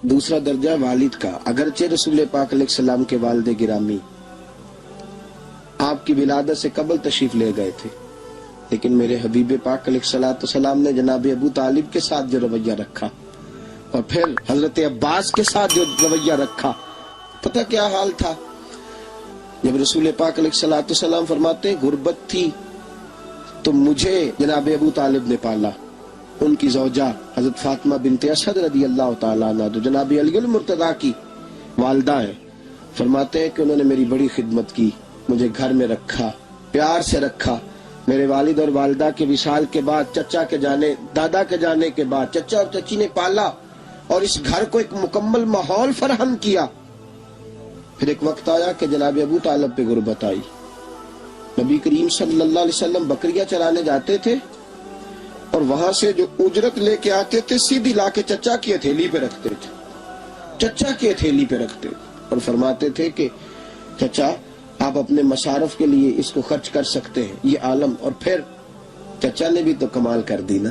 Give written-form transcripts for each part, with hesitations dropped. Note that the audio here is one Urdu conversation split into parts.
دوسرا درجہ والد کا، اگرچہ رسول پاک علیہ السلام کے والد گرامی آپ کی ولادت سے قبل تشریف لے گئے تھے، لیکن میرے حبیب پاک علیہ السلام نے جناب ابو طالب کے ساتھ جو رویہ رکھا اور پھر حضرت عباس کے ساتھ جو رویہ رکھا، پتہ کیا حال تھا؟ جب رسول پاک علیہ السلام فرماتے ہیں غربت تھی تو مجھے جناب ابو طالب نے پالا، ان کی زوجہ حضرت فاطمہ بنت اسد رضی اللہ تعالیٰ عنہ جو جناب علی المرتضیٰ کی والدہ ہیں، فرماتے ہیں کہ انہوں نے میری بڑی خدمت کی، مجھے گھر میں رکھا، پیار سے رکھا۔ میرے والد اور والدہ کے وصال کے بعد، چچا کے جانے، دادا کے جانے کے بعد چچا اور چچی نے پالا اور اس گھر کو ایک مکمل ماحول فراہم کیا۔ پھر ایک وقت آیا کہ جناب ابو طالب پہ غربت آئی۔ نبی کریم صلی اللہ علیہ وسلم بکریاں چرانے جاتے تھے اور وہاں سے جو اجرت لے کے آتے تھے سیدھی لا کے چچا کی ہتھیلی پہ رکھتے تھے، چچا کی ہتھیلی پہ رکھتے اور فرماتے تھے کہ چچا آپ اپنے مصارف کے لیے اس کو خرچ کر سکتے ہیں، یہ عالم۔ اور پھر چچا نے بھی تو کمال کر دی نا،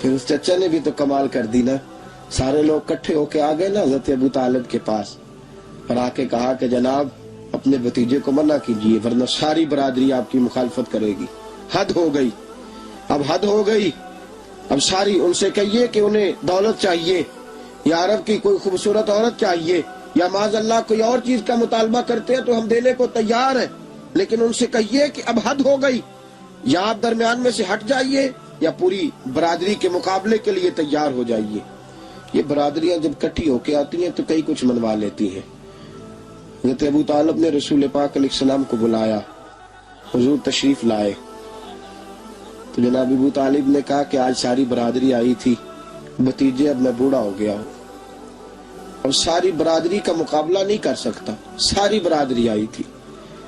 پھر اس چچا نے بھی تو کمال کر دی نا، سارے لوگ کٹھے ہو کے آ گئے نا حضرت ابو طالب کے پاس اور آ کے کہا کہ جناب اپنے بھتیجے کو منع کیجیے ورنہ ساری برادری آپ کی مخالفت کرے گی، حد ہو گئی، اب حد ہو گئی، اب ساری ان سے کہیے کہ انہیں دولت چاہیے یا عرب کی کوئی خوبصورت عورت چاہیے یا معاذ اللہ کوئی اور چیز کا مطالبہ کرتے ہیں تو ہم دینے کو تیار ہیں، لیکن ان سے کہیے کہ اب حد ہو گئی، یا آپ درمیان میں سے ہٹ جائیے یا پوری برادری کے مقابلے کے لیے تیار ہو جائیے۔ یہ برادریاں جب کٹھی ہو کے آتی ہیں تو کئی کچھ منوا لیتی ہیں۔ حضرت ابو طالب نے رسول پاک علیہ السلام کو بلایا، حضور تشریف لائے تو جناب ابو طالب نے کہا کہ آج ساری برادری آئی تھی، بھتیجے اب میں بوڑھا ہو گیا ہوں اور ساری برادری کا مقابلہ نہیں کر سکتا، ساری برادری آئی تھی،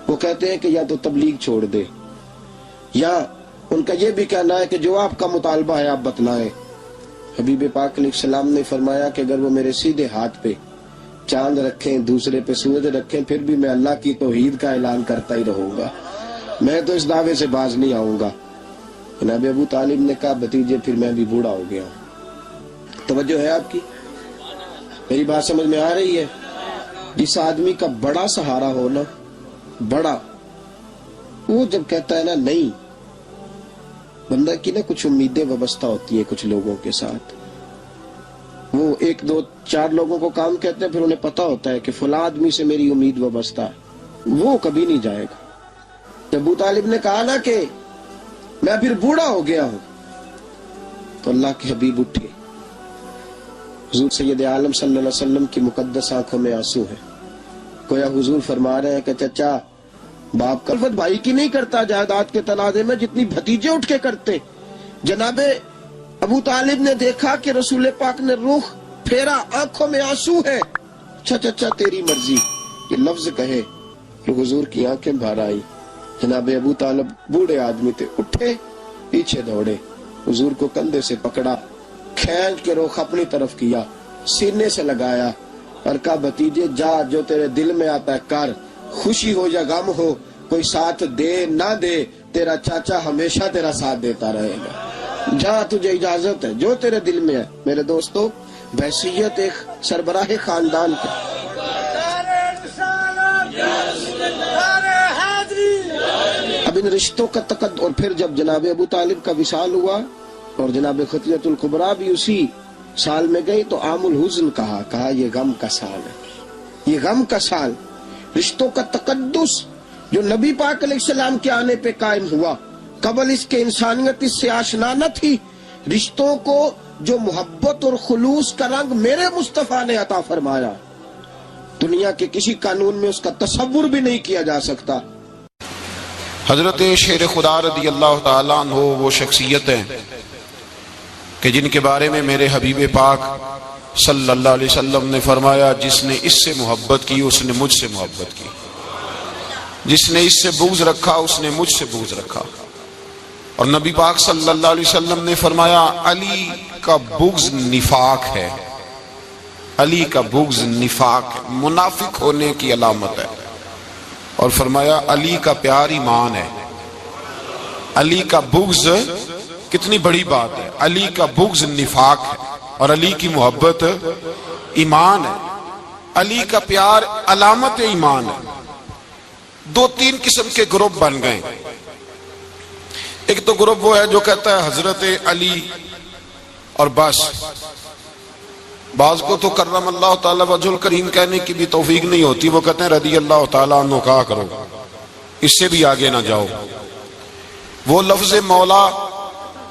وہ کہتے ہیں کہ یا تو تبلیغ چھوڑ دے یا ان کا یہ بھی کہنا ہے کہ جو آپ کا مطالبہ ہے آپ بتلائیں۔ حبیب پاک علیہ السلام نے فرمایا کہ اگر وہ میرے سیدھے ہاتھ پہ چاند رکھیں، دوسرے پہ سورج رکھیں، پھر بھی میں اللہ کی توحید کا اعلان کرتا ہی رہوں گا، میں تو اس دعوے سے باز نہیں آؤں گا۔ جناب ابو طالب نے کہا بھتیجے پھر میں بھی بوڑھا ہو گیا ہوں۔ توجہ ہے آپ کی؟ میری بات سمجھ میں آ رہی ہے؟ جس آدمی کا بڑا سہارا ہو نا، بڑا، وہ جب کہتا ہے نا نہیں، بندہ کی نا کچھ امیدیں وابستہ ہوتی ہیں کچھ لوگوں کے ساتھ، وہ ایک دو چار لوگوں کو کام کہتے ہیں، پھر انہیں پتا ہوتا ہے کہ فلاں آدمی سے میری امید وابستہ ہے، وہ کبھی نہیں جائے گا۔ جب ابو طالب نے کہا نا کہ میں پھر بوڑھا ہو گیا ہوں تو اللہ کے حبیب اٹھے، حضور سید عالم صلی اللہ علیہ وسلم کی مقدس آنکھوں میں آنسو ہے، گویا حضور فرما رہے ہیں کہ چچا باپ کا الفت بھائی کی نہیں کرتا جائیداد کے تنازع میں جتنی بھتیجے اٹھ کے کرتے۔ جناب ابو طالب نے دیکھا کہ رسول پاک نے رخ پھیرا، آنکھوں میں آنسو ہے، اچھا چچا تیری مرضی، یہ لفظ کہے تو حضور کی آنکھیں بھر آئی۔ جناب ابو طالب بوڑھے آدمی تھے، اٹھے پیچھے دوڑے، حضور کو کندھے سے پکڑا، کھینچ کے رخ اپنی طرف کیا، سینے سے لگایا اور کہا بھتیجے جا، جو تیرے دل میں آتا ہے کر، خوشی ہو یا غم ہو، کوئی ساتھ دے نہ دے، تیرا چاچا ہمیشہ تیرا ساتھ دیتا رہے گا، جا تجھے اجازت ہے، جو تیرے دل میں ہے۔ میرے دوستو، بحیثیت ایک سربراہ خاندان کے اب ان رشتوں کا تقدس، اور پھر جب جناب ابو طالب کا وصال ہوا اور جناب ختیۃ الکبریٰ بھی اسی سال میں گئی تو عام الحزن کہا یہ غم کا سال ہے، یہ غم کا سال۔ رشتوں کا تقدس جو نبی پاک علیہ السلام کے آنے پہ قائم ہوا، قبل اس کے انسانیت اس سے آشنا نہ تھی۔ رشتوں کو جو محبت اور خلوص کا رنگ میرے مصطفیٰ نے عطا فرمایا، دنیا کے کسی قانون میں اس کا تصور بھی نہیں کیا جا سکتا۔ حضرت شیر خدا رضی اللہ تعالیٰ عنہ وہ شخصیت ہیں کہ جن کے بارے میں میرے حبیب پاک صلی اللہ علیہ وسلم نے فرمایا جس نے اس سے محبت کی اس نے مجھ سے محبت کی، جس نے اس سے بغض رکھا اس نے مجھ سے بغض رکھا۔ اور نبی پاک صلی اللہ علیہ وسلم نے فرمایا علی کا بغض نفاق ہے، علی کا بغض نفاق ہے، منافق ہونے کی علامت ہے۔ اور فرمایا علی کا پیار ایمان ہے، علی کا بغض کتنی بڑی بات ہے، علی کا بغض نفاق ہے اور علی کی محبت ایمان ہے، علی کا پیار علامت ایمان ہے۔ دو تین قسم کے گروپ بن گئے۔ ایک تو گروپ وہ ہے جو کہتا ہے حضرت علی اور بس، بعض کو تو کرم اللہ تعالی وجہ الکریم کہنے کی بھی توفیق نہیں ہوتی، وہ کہتے ہیں رضی اللہ تعالیٰ عنہ کہا کرو، اس سے بھی آگے نہ جاؤ۔ وہ لفظ مولا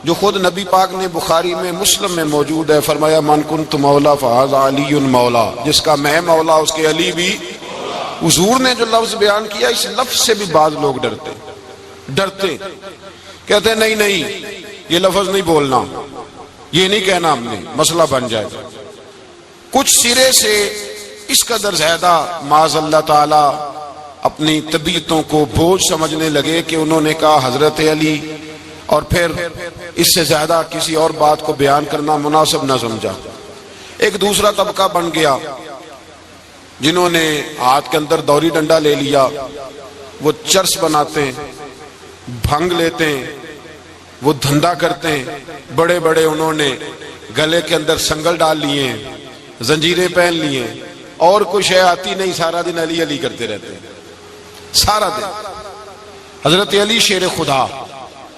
جو خود نبی پاک نے بخاری میں مسلم میں موجود ہے، فرمایا من کنت مولا فہذا علی مولا، جس کا میں مولا اس کے علی بھی۔ حضور نے جو لفظ بیان کیا اس لفظ سے بھی بعض لوگ ڈرتے کہتے ہیں نہیں یہ لفظ نہیں بولنا، یہ نہیں کہنا، ہم نے مسئلہ بن جائے گا۔ کچھ سرے سے اس قدر زیادہ معاذ اللہ تعالی اپنی طبیعتوں کو بوجھ سمجھنے لگے کہ انہوں نے کہا حضرت علی، اور پھر اس سے زیادہ کسی اور بات کو بیان کرنا مناسب نہ سمجھا۔ ایک دوسرا طبقہ بن گیا جنہوں نے ہاتھ کے اندر دوری ڈنڈا لے لیا، وہ چرس بناتے ہیں، بھنگ لیتے ہیں، وہ دھندا کرتے ہیں، بڑے بڑے انہوں نے گلے کے اندر سنگل ڈال لیے ہیں، زنجیریں پہن لیے ہیں، اور کوئی شے آتی نہیں، سارا دن علی علی کرتے رہتے ہیں سارا دن۔ حضرت علی شیر خدا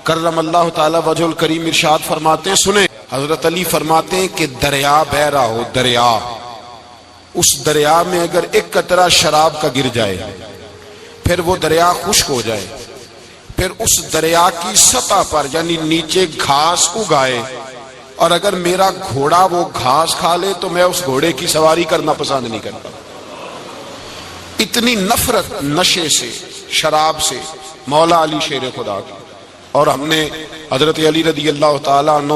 کرم اللہ تعالی وجہ الکریم ارشاد فرماتے ہیں، سنیں، حضرت علی فرماتے ہیں کہ دریا بہ رہا ہو، دریا، اس دریا میں اگر ایک قطرہ شراب کا گر جائے، پھر وہ دریا خشک ہو جائے، پھر اس دریا کی سطح پر یعنی نیچے گھاس اگائے، اور اگر میرا گھوڑا وہ گھاس کھا لے تو میں اس گھوڑے کی سواری کرنا پسند نہیں کرتا۔ اتنی نفرت نشے سے، شراب سے مولا علی شیر خدا کی۔ اور ہم نے حضرت علی رضی اللہ تعالیٰ عنہ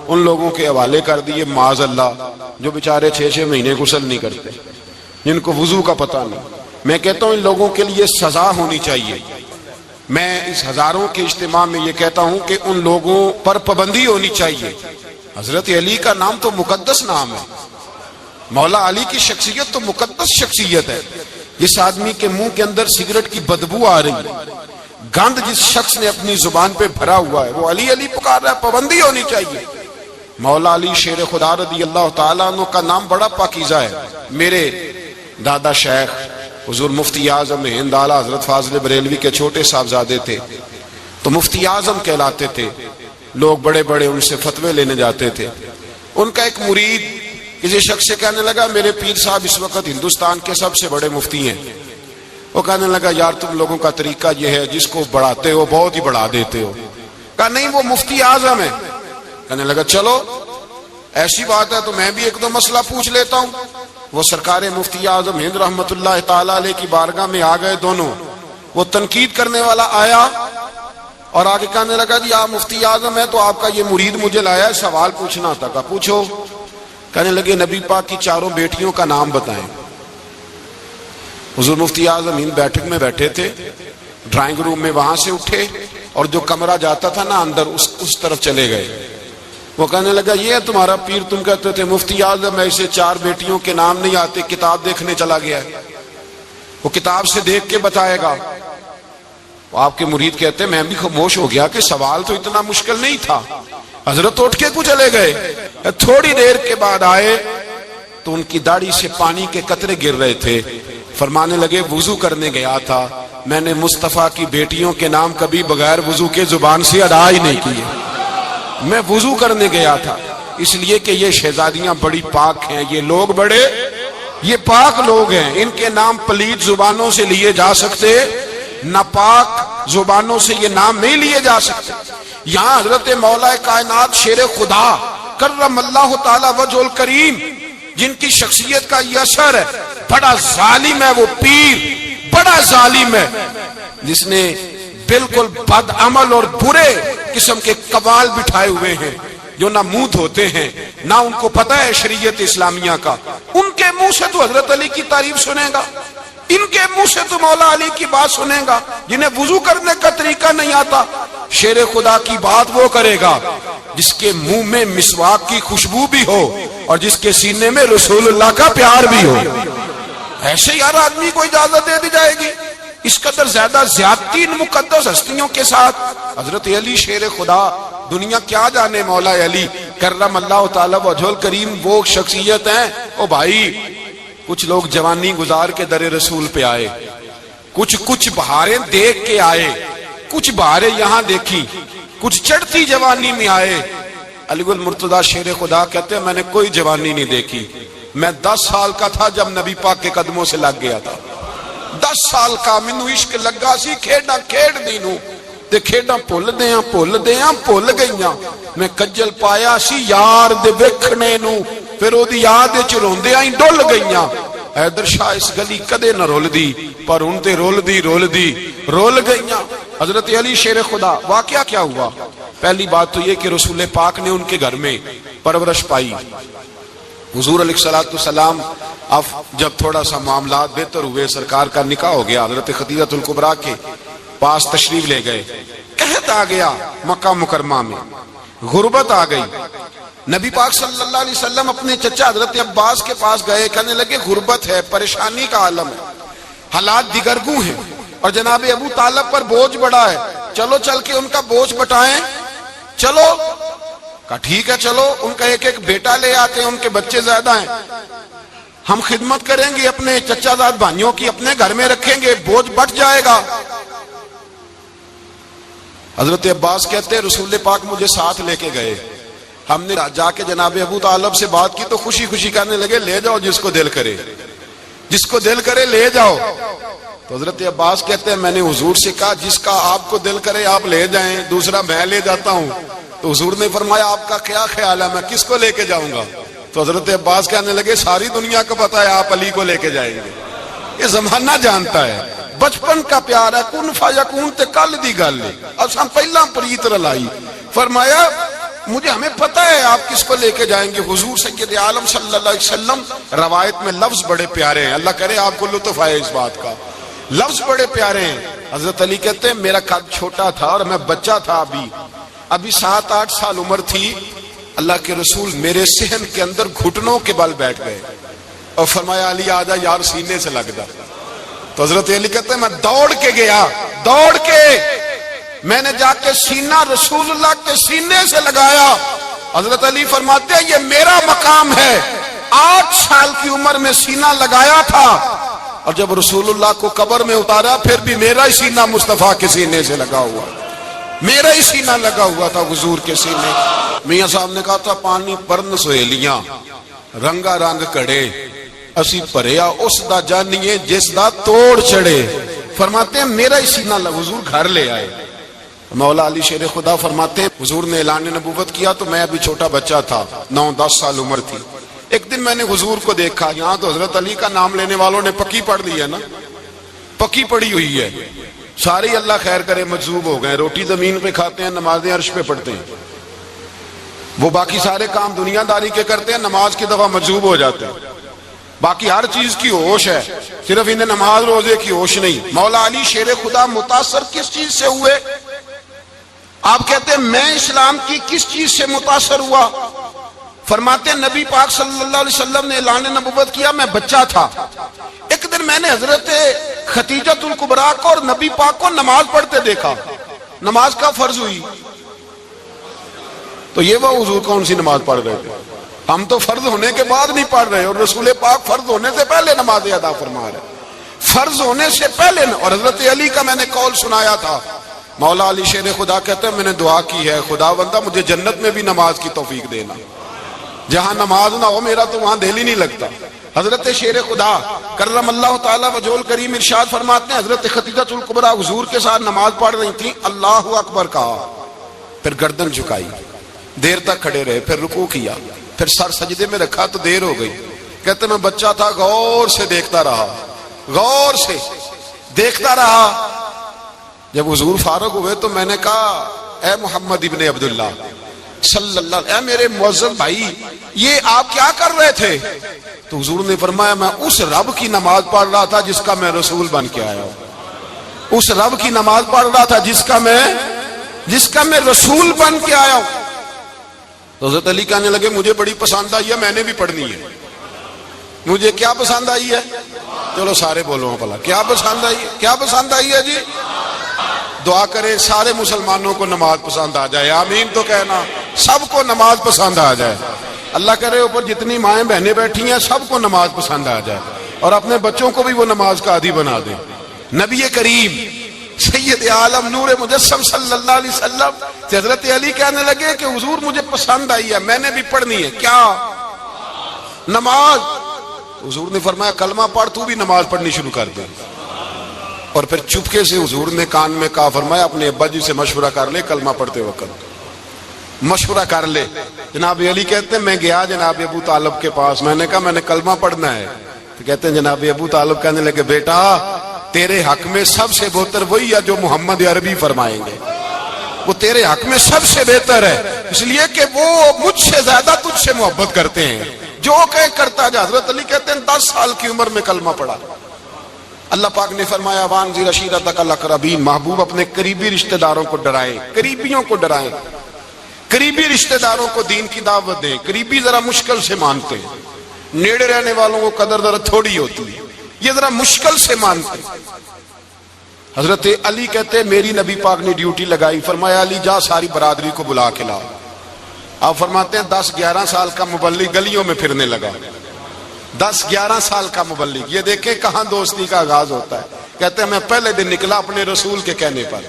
ان لوگوں کے حوالے کر دیے معاذ اللہ جو بیچارے 6 مہینے غسل نہیں کرتے، جن کو وضو کا پتہ نہیں۔ میں کہتا ہوں ان لوگوں کے لیے سزا ہونی چاہیے۔ میں اس ہزاروں کے اجتماع میں یہ کہتا ہوں کہ ان لوگوں پر پابندی ہونی چاہیے۔ حضرت علی کا نام تو مقدس نام ہے، مولا علی کی شخصیت تو مقدس شخصیت ہے۔ جس آدمی کے منہ کے اندر سگریٹ کی بدبو آ رہی ہے، گند جس شخص نے اپنی زبان پہ بھرا ہوا ہے، وہ علی علی پکار رہا ہے، پابندی ہونی چاہیے۔ مولا علی شیر خدا رضی اللہ تعالیٰ عنہ کا نام بڑا پاکیزہ ہے۔ میرے دادا شیخ حضور مفتی اعظم ہند اعلیٰ حضرت فاضل بریلوی کے چھوٹے صاحبزادے تھے، تو مفتی اعظم کہلاتے تھے، لوگ بڑے بڑے ان سے فتوے لینے جاتے تھے۔ ان کا ایک مرید کسی شخص سے کہنے لگا میرے پیر صاحب اس وقت ہندوستان کے سب سے بڑے مفتی ہیں۔ وہ کہنے لگا یار تم لوگوں کا طریقہ یہ ہے، جس کو بڑھاتے ہو بہت ہی بڑھا دیتے ہو۔ کہا نہیں وہ مفتی اعظم ہے۔ کہنے لگا چلو ایسی بات ہے تو میں بھی ایک دو مسئلہ پوچھ لیتا ہوں۔ وہ سرکار مفتی اعظم ہند رحمت اللہ تعالی علیہ کی بارگاہ میں آ گئے دونوں۔ وہ تنقید کرنے والا آیا اور آگے کہنے لگا جی آپ مفتی اعظم ہے تو آپ کا یہ مرید مجھے لایا ہے، سوال پوچھنا تھا۔ کہا پوچھو۔ کہنے لگے نبی پاک کی 4 بیٹیوں کا نام بتائیں۔ حضور مفتی اعظم ہند بیٹھک میں بیٹھے تھے، ڈرائنگ روم میں وہاں سے اٹھے اور جو کمرہ جاتا تھا نا اندر اس طرف چلے گئے۔ وہ کہنے لگا یہ ہے تمہارا پیر، تم کہتے تھے مفتی اعظم ہے، اسے 4 بیٹیوں کے نام نہیں آتے، کتاب دیکھنے چلا گیا ہے، وہ کتاب سے دیکھ کے بتائے گا۔ آپ کے مرید کہتے ہیں میں بھی خاموش ہو گیا کہ سوال تو اتنا مشکل نہیں تھا۔ حضرت اٹھ کے کو چلے گئے، تھوڑی دیر کے بعد آئے تو ان کی داڑھی سے پانی کے قطرے گر رہے تھے۔ فرمانے لگے وضو کرنے گیا تھا، میں نے مصطفیٰ کی بیٹیوں کے نام کبھی بغیر وضو کے زبان سے ادا ہی نہیں کیے۔ میں وضو کرنے گیا تھا، اس لیے کہ یہ شہزادیاں بڑی پاک ہیں، یہ لوگ بڑے یہ پاک لوگ ہیں، ان کے نام پلیت زبانوں سے لیے جا سکتے، ناپاک زبانوں سے یہ نام نہیں لیے جا سکتے۔ یہاں حضرت مولا کائنات شیر خدا کرم اللہ تعالی وجہ الکریم جن کی شخصیت کا یہ اثر ہے، بڑا ظالم ہے وہ پیر، بڑا ظالم ہے جس نے بالکل بد عمل اور برے قسم کے قوال بٹھائے ہوئے ہیں، جو نہ منہ دھوتے ہیں نہ ان کو پتہ ہے شریعت اسلامیہ کا۔ ان کے منہ سے تو حضرت علی کی تعریف سنے گا، ان کے منہ سے تو مولا علی کی بات سنے گا، جنہیں وضو کرنے کا طریقہ نہیں آتا۔ شیر خدا کی بات وہ کرے گا جس کے منہ میں مسواک کی خوشبو بھی ہو اور جس کے سینے میں رسول اللہ کا پیار بھی ہو۔ ایسے یار آدمی کو اجازت دے دی جائے گی؟ اس قدر زیادہ زیادتی ان مقدس ہستیوں کے ساتھ۔ حضرت علی شیر خدا، دنیا کیا جانے مولا علی کرم اللہ تعالی وجہ الکریم وہ شخصیت ہیں، او بھائی کچھ لوگ جوانی گزار کے در رسول پہ آئے، کچھ بہاریں دیکھ کے آئے، کچھ بہاریں یہاں دیکھی، کچھ چڑھتی جوانی میں آئے۔ علی گل مرتضیٰ شیر خدا کہتے ہیں میں نے کوئی جوانی نہیں دیکھی، میں 10 سال کا تھا جب نبی پاک کے قدموں سے لگ گیا تھا، 10 سال کا مینوں عشق لگا سی، کھیڈاں کھیڈ دی نوں تے کھیڈاں بھول بھول گئیاں، میں کجل پایا سی یار دے ویکھنے نوں، پھر او دی یاد وچ روندیاں ہی ڈل گئیاں۔ حیدر شاہ اس گلی کدے نہ رول دی، پر ہن تے رول گئیاں۔ حضرت علی شیر خدا، واقعہ کیا ہوا؟ پہلی بات تو یہ کہ رسول پاک نے ان کے گھر میں پرورش پائی۔ حضور علیہ الصلوۃ والسلام اب جب تھوڑا سا معاملات بہتر ہوئے، سرکار کا نکاح ہو گیا، حضرت خدیجہ الکبریٰ کے پاس تشریف لے گئے۔ قحط آ گیا مکہ مکرمہ میں، غربت آ گئی۔ نبی پاک صلی اللہ علیہ وسلم اپنے چچا حضرت عباس کے پاس گئے، کہنے لگے غربت ہے، پریشانی کا عالم ہے، حالات دیگرگوں ہیں، اور جناب ابو طالب پر بوجھ بڑا ہے، چلو چل کے ان کا بوجھ بٹائیں۔ چلو کہا ٹھیک ہے، چلو ان کا ایک بیٹا لے آتے ہیں، ان کے بچے زیادہ ہیں، ہم خدمت کریں گے اپنے چچا زاد بھائیوں کی، اپنے گھر میں رکھیں گے، بوجھ بٹ جائے گا۔ حضرت عباس کہتے ہیں رسول پاک مجھے ساتھ لے کے گئے، ہم نے جا کے جناب ابو طالب سے بات کی تو خوشی خوشی کہنے لگے لے جاؤ جس کو دل کرے لے جاؤ۔ تو حضرت عباس کہتے ہیں میں نے حضور سے کہا جس کا آپ کو دل کرے آپ لے جائیں، دوسرا میں لے جاتا ہوں۔ تو حضور نے فرمایا آپ کا کیا خیال ہے، میں کس کو لے کے جاؤں گا؟ تو حضرت عباس کہنے لگے ساری دنیا کو پتا ہے آپ علی کو لے کے جائیں گے، یہ زمانہ جانتا ہے، بچپن کا پیار ہے، کن فیکون تے کل دی گل ہے، اب ہم پہلا پریت رلائی۔ فرمایا مجھے ہمیں پتہ ہے آپ کس کو لے کے جائیں گے۔ حضور سید عالم صلی اللہ علیہ وسلم، روایت میں لفظ بڑے پیارے ہیں، اللہ کرے آپ کو لطف آئے اس بات کا، لفظ بڑے پیارے ہیں۔ حضرت علی کہتے ہیں میرا قد چھوٹا تھا اور میں بچہ تھا، ابھی 7-8 سال عمر تھی، اللہ کے رسول میرے صحن کے اندر گھٹنوں کے بل بیٹھ گئے اور فرمایا علی آجا یار سینے سے لگ جا۔ تو حضرت علی کہتے ہیں میں دوڑ کے گیا، میں نے جا کے سینہ رسول اللہ کے سینے سے لگایا۔ حضرت علی فرماتے ہیں یہ میرا مقام ہے، 8 سال کی عمر میں سینہ لگایا تھا، اور جب رسول اللہ کو قبر میں اتارا پھر بھی میرا ہی سینہ مصطفیٰ کے سینے سے لگا ہوا، میرا ہی سینہ لگا ہوا تھا حضور کے سینے۔ میاں صاحب نے کہا تھا پانی پرن سہیلیاں رنگا رنگ کڑے، اسی پریا اس دا جانیے جس دا توڑ چڑھے۔ فرماتے ہیں میرا ہی سینہ لگا، حضور گھر لے آئے۔ مولا علی شیر خدا فرماتے ہیں حضور نے اعلان نبوت کیا تو میں ابھی چھوٹا بچہ تھا، 9-10 سال عمر تھی۔ ایک دن میں نے حضور کو دیکھا، یہاں تو حضرت علی کا نام لینے والوں نے پکی پڑھ لی ہے نا، پکی پڑی ہوئی ہے، سارے اللہ خیر کرے مجذوب ہو گئے، روٹی زمین پہ کھاتے ہیں، نمازیں عرش پہ پڑھتے ہیں، وہ باقی سارے کام دنیا داری کے کرتے ہیں، نماز کی دفعہ مجذوب ہو جاتے ہیں، باقی ہر چیز کی ہوش ہے، صرف انہیں نماز روزے کی ہوش نہیں۔ مولا علی شیر خدا متاثر کس چیز سے ہوئے؟ آپ کہتے ہیں میں اسلام کی کس چیز سے متاثر ہوا؟ فرماتے ہیں نبی پاک صلی اللہ علیہ وسلم نے اعلان نبوت کیا، میں بچہ تھا، ایک دن میں نے حضرت خدیجہ الکبریٰ کو اور نبی پاک کو نماز پڑھتے دیکھا، نماز کا فرض ہوئی، تو یہ وہ حضور کون سی نماز پڑھ رہے تھے؟ ہم تو فرض ہونے کے بعد نہیں پڑھ رہے، اور رسول پاک فرض ہونے سے پہلے نماز ادا فرما رہے، فرض ہونے سے پہلے۔ اور حضرت علی کا میں نے قول سنایا تھا، مولا علی شیر خدا کہتے ہیں میں نے دعا کی ہے خدا بندہ مجھے جنت میں بھی نماز کی توفیق دینا، جہاں نماز نہ ہو میرا تو وہاں دل ہی نہیں لگتا۔ حضرت شیر خدا کرم اللہ تعالیٰ وجہ کریم ارشاد فرماتے ہیں حضرت خدیجہ الکبریٰ حضور کے ساتھ نماز پڑھ رہی تھیں، اللہ اکبر کہا، پھر گردن جھکائی، دیر تک کھڑے رہے، پھر رکوع کیا، پھر سر سجدے میں رکھا تو دیر ہو گئی۔ کہتے میں بچہ تھا، غور سے دیکھتا رہا، جب حضور فارغ ہوئے تو میں نے کہا اے محمد ابن عبداللہ صلی اللہ علیہ، اے میرے معزز بھائی یہ آپ کیا کر رہے تھے؟ تو حضور نے فرمایا میں اس رب کی نماز پڑھ رہا تھا جس کا میں رسول بن کے آیا ہوں، اس رب کی نماز پڑھ رہا تھا جس کا میں رسول بن کے آیا ہوں۔ تو حضرت علی کہنے لگے مجھے بڑی پسند آئی ہے، میں نے بھی پڑھنی ہے۔ مجھے کیا پسند آئی ہے؟ چلو سارے بولو بھلا کیا پسند آئی ہے؟ کیا پسند آئی ہے جی؟ دعا کرے سارے مسلمانوں کو نماز پسند آ جائے، آمین تو کہنا، سب کو نماز پسند آ جائے۔ اللہ کرے اوپر جتنی مائیں بہنیں بیٹھی ہیں سب کو نماز پسند آ جائے اور اپنے بچوں کو بھی وہ نماز کا عادی بنا دیں۔ نبی کریم سید عالم نور مجسم صلی اللہ علیہ وسلم سے حضرت علی کہنے لگے کہ حضور مجھے پسند آئی ہے، میں نے بھی پڑھنی ہے۔ کیا؟ نماز۔ حضور نے فرمایا کلمہ پڑھ، تو بھی نماز پڑھنی شروع کر دے۔ اور پھر چپکے سے حضور نے کان میں کہا، فرمایا اپنے ابا جی سے مشورہ کر لے کلمہ پڑھتے وقت، مشورہ کر لے۔ جناب علی کہتے ہیں میں گیا جناب ابو طالب کے پاس، میں نے کہا میں نے کلمہ پڑھنا ہے، تو کہتے ہیں جناب ابو طالب کہنے لگے بیٹا تیرے حق میں سب سے بہتر وہی ہے جو محمد عربی فرمائیں گے، وہ تیرے حق میں سب سے بہتر ہے، اس لیے کہ وہ مجھ سے زیادہ تجھ سے محبت کرتے ہیں، جو کہ کرتا جا۔ حضرت علی کہتے ہیں 10 سال کی عمر میں کلمہ پڑھا۔ اللہ پاک نے فرمایا وانذر عشیرتک الاقربین، محبوب اپنے قریبی رشتہ داروں کو ڈرائیں، قریبیوں کو ڈرائیں، قریبی رشتہ داروں کو دین کی دعوت دیں۔ قریبی ذرا مشکل سے مانتے ہیں، نیڑے رہنے والوں کو قدر ذرا تھوڑی ہوتی ہے، یہ ذرا مشکل سے مانتے ہیں۔ حضرت علی کہتے ہیں میری نبی پاک نے ڈیوٹی لگائی، فرمایا علی جا ساری برادری کو بلا کے لاؤ۔ آپ فرماتے ہیں 10-11 سال کا مبلغ گلیوں میں پھرنے لگا، 10-11 سال کا مبلغ، یہ دیکھیں کہاں دوستی کا آغاز ہوتا ہے۔ کہتے ہیں میں پہلے دن نکلا اپنے رسول کے کہنے پر،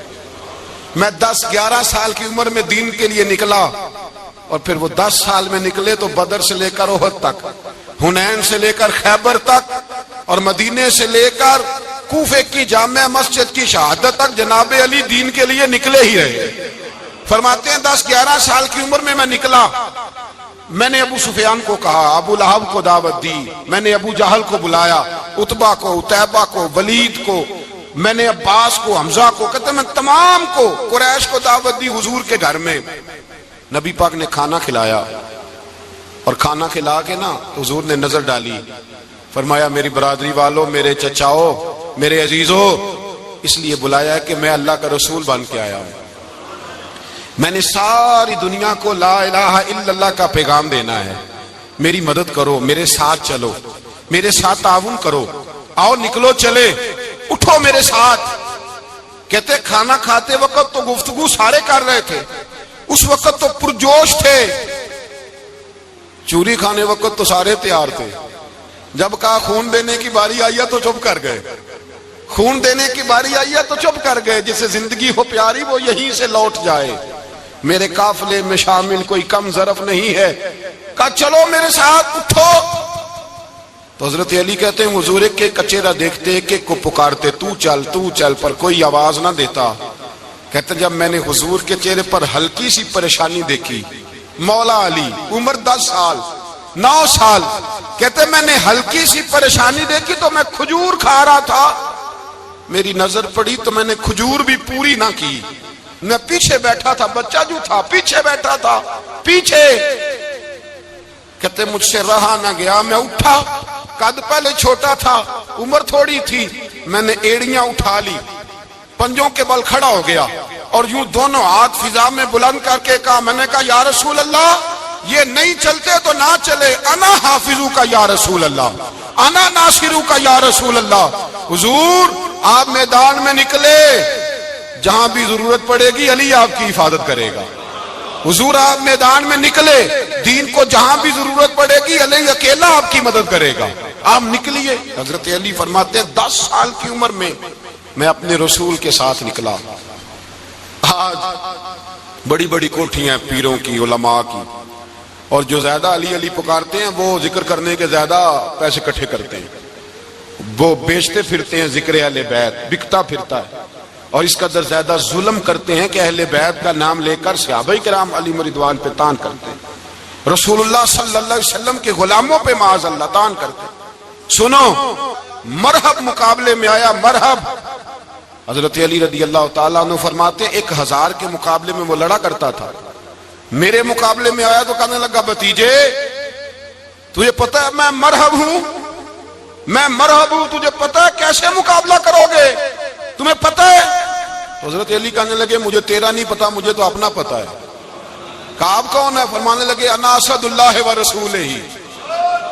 میں 10-11 سال کی عمر میں دین کے لیے نکلا، اور پھر وہ 10 سال میں نکلے تو بدر سے لے کر احد تک، حنین سے لے کر خیبر تک، اور مدینے سے لے کر کوفے کی جامع مسجد کی شہادت تک جناب علی دین کے لیے نکلے ہی رہے۔ فرماتے ہیں 10-11 سال کی عمر میں نکلا، میں نے ابو سفیان کو کہا، ابو لہب کو دعوت دی، میں نے ابو جہل کو بلایا، عتبہ کو، عتیبہ کو، ولید کو، میں نے عباس کو، حمزہ کو، کہتے ہیں میں تمام کو، قریش کو دعوت دی حضور کے گھر میں۔ نبی پاک نے کھانا کھلایا، اور کھانا کھلا کے نا حضور نے نظر ڈالی، فرمایا میری برادری والوں، میرے چچاؤ، میرے عزیزوں، اس لیے بلایا ہے کہ میں اللہ کا رسول بن کے آیا ہوں، میں نے ساری دنیا کو لا الہ الا اللہ کا پیغام دینا ہے، میری مدد کرو، میرے ساتھ چلو، میرے ساتھ تعاون کرو، آؤ نکلو چلے، اٹھو میرے ساتھ۔ کہتے کھانا کھاتے وقت تو گفتگو سارے کر رہے تھے، اس وقت تو پرجوش تھے، چوری کھانے وقت تو سارے تیار تھے، جب کہا خون دینے کی باری آئی ہے تو چپ کر گئے، خون دینے کی باری آئی ہے تو چپ کر گئے، جسے زندگی ہو پیاری وہ یہیں سے لوٹ جائے، میرے قافلے میں شامل کوئی کم ظرف نہیں ہے، کہا چلو میرے ساتھ اٹھو۔ تو حضرت علی کہتے ہیں حضور ایک ایک چہرہ دیکھتے ایک ایک کو پکارتے، تو چل، پر کوئی آواز نہ دیتا۔ کہتے جب میں نے حضور کے چہرے پر ہلکی سی پریشانی دیکھی، مولا علی عمر 10 سال 9 سال، کہتے میں نے ہلکی سی پریشانی دیکھی تو میں کھجور کھا رہا تھا، میری نظر پڑی تو میں نے کھجور بھی پوری نہ کی، میں پیچھے بیٹھا تھا، بچہ جو تھا پیچھے بیٹھا تھا، پیچھے۔ کہتے مجھ سے رہا نہ گیا، میں اٹھا، قد پہلے چھوٹا تھا، عمر تھوڑی تھی، میں نے ایڑیاں اٹھا لی، پنجوں کے بل کھڑا ہو گیا، اور یوں دونوں ہاتھ فضا میں بلند کر کے کہا، میں نے کہا یا رسول اللہ یہ نہیں چلتے تو نہ چلے، انا حافظو کا یا رسول اللہ، انا ناصرو کا یا رسول اللہ۔ حضور آپ میدان میں نکلے، جہاں بھی ضرورت پڑے گی علی آپ کی حفاظت کرے گا۔ حضور آپ میدان میں نکلے، دین کو جہاں بھی ضرورت پڑے گی علی اکیلا آپ کی مدد کرے گا، آپ نکلیے۔ حضرت علی فرماتے ہیں 10 سال کی عمر میں اپنے رسول کے ساتھ نکلا۔ آج بڑی بڑی کوٹھیاں پیروں کی، علماء کی، اور جو زیادہ علی علی پکارتے ہیں وہ ذکر کرنے کے زیادہ پیسے اکٹھے کرتے ہیں، وہ بیچتے پھرتے ہیں ذکر اہل بیت، بکتا پھرتا ہے، اور اس قدر زیادہ ظلم کرتے ہیں کہ اہل بیت کا نام لے کر صحابہ کرام علی رضوان پہ تان کرتے ہیں، رسول اللہ صلی اللہ علیہ وسلم کے غلاموں پہ معاذ اللہ تان کرتے ہیں۔ سنو، مرحب مقابلے میں آیا، مرحب۔ حضرت علی رضی اللہ تعالیٰ عنہ فرماتے 1000 کے مقابلے میں وہ لڑا کرتا تھا، میرے مقابلے میں آیا تو کہنے لگا بھتیجے تجھے پتہ ہے میں مرحب ہوں، میں مرحب ہوں، تجھے پتہ ہے کیسے مقابلہ کرو گے، تمہیں پتہ ہے؟ حضرت علی کہنے لگے مجھے تیرا نہیں پتا، مجھے تو اپنا پتا ہے۔ کہا آپ کون ہے؟ فرمانے لگے انا اسد اللہ و رسولہ،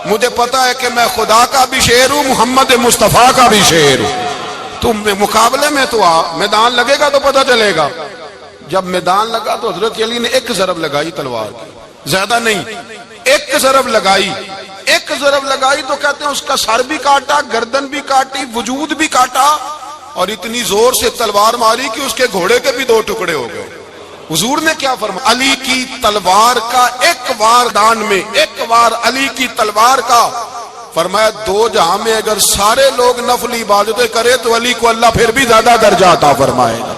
مجھے پتا ہے کہ میں خدا کا بھی شیر ہوں، محمد مصطفیٰ کا بھی شیر ہوں۔ تم مقابلے میں تو آ، میدان لگے گا تو پتہ چلے گا۔ جب میدان لگا تو حضرت علی نے ایک ضرب لگائی تلوار کی، زیادہ نہیں، ایک ضرب لگائی تو کہتے ہیں اس کا سر بھی کاٹا، گردن بھی کاٹی، وجود بھی کاٹا، اور اتنی زور سے تلوار ماری کہ اس کے گھوڑے کے بھی 2 ٹکڑے ہو گئے۔ حضور نے کیا فرمایا؟ علی کی تلوار کا ایک وار دان میں، ایک وار علی کی تلوار کا، فرمایا 2 جہاں میں اگر سارے لوگ نفل عبادتیں کرے تو علی کو اللہ پھر بھی زیادہ درجہ عطا فرمائے گا۔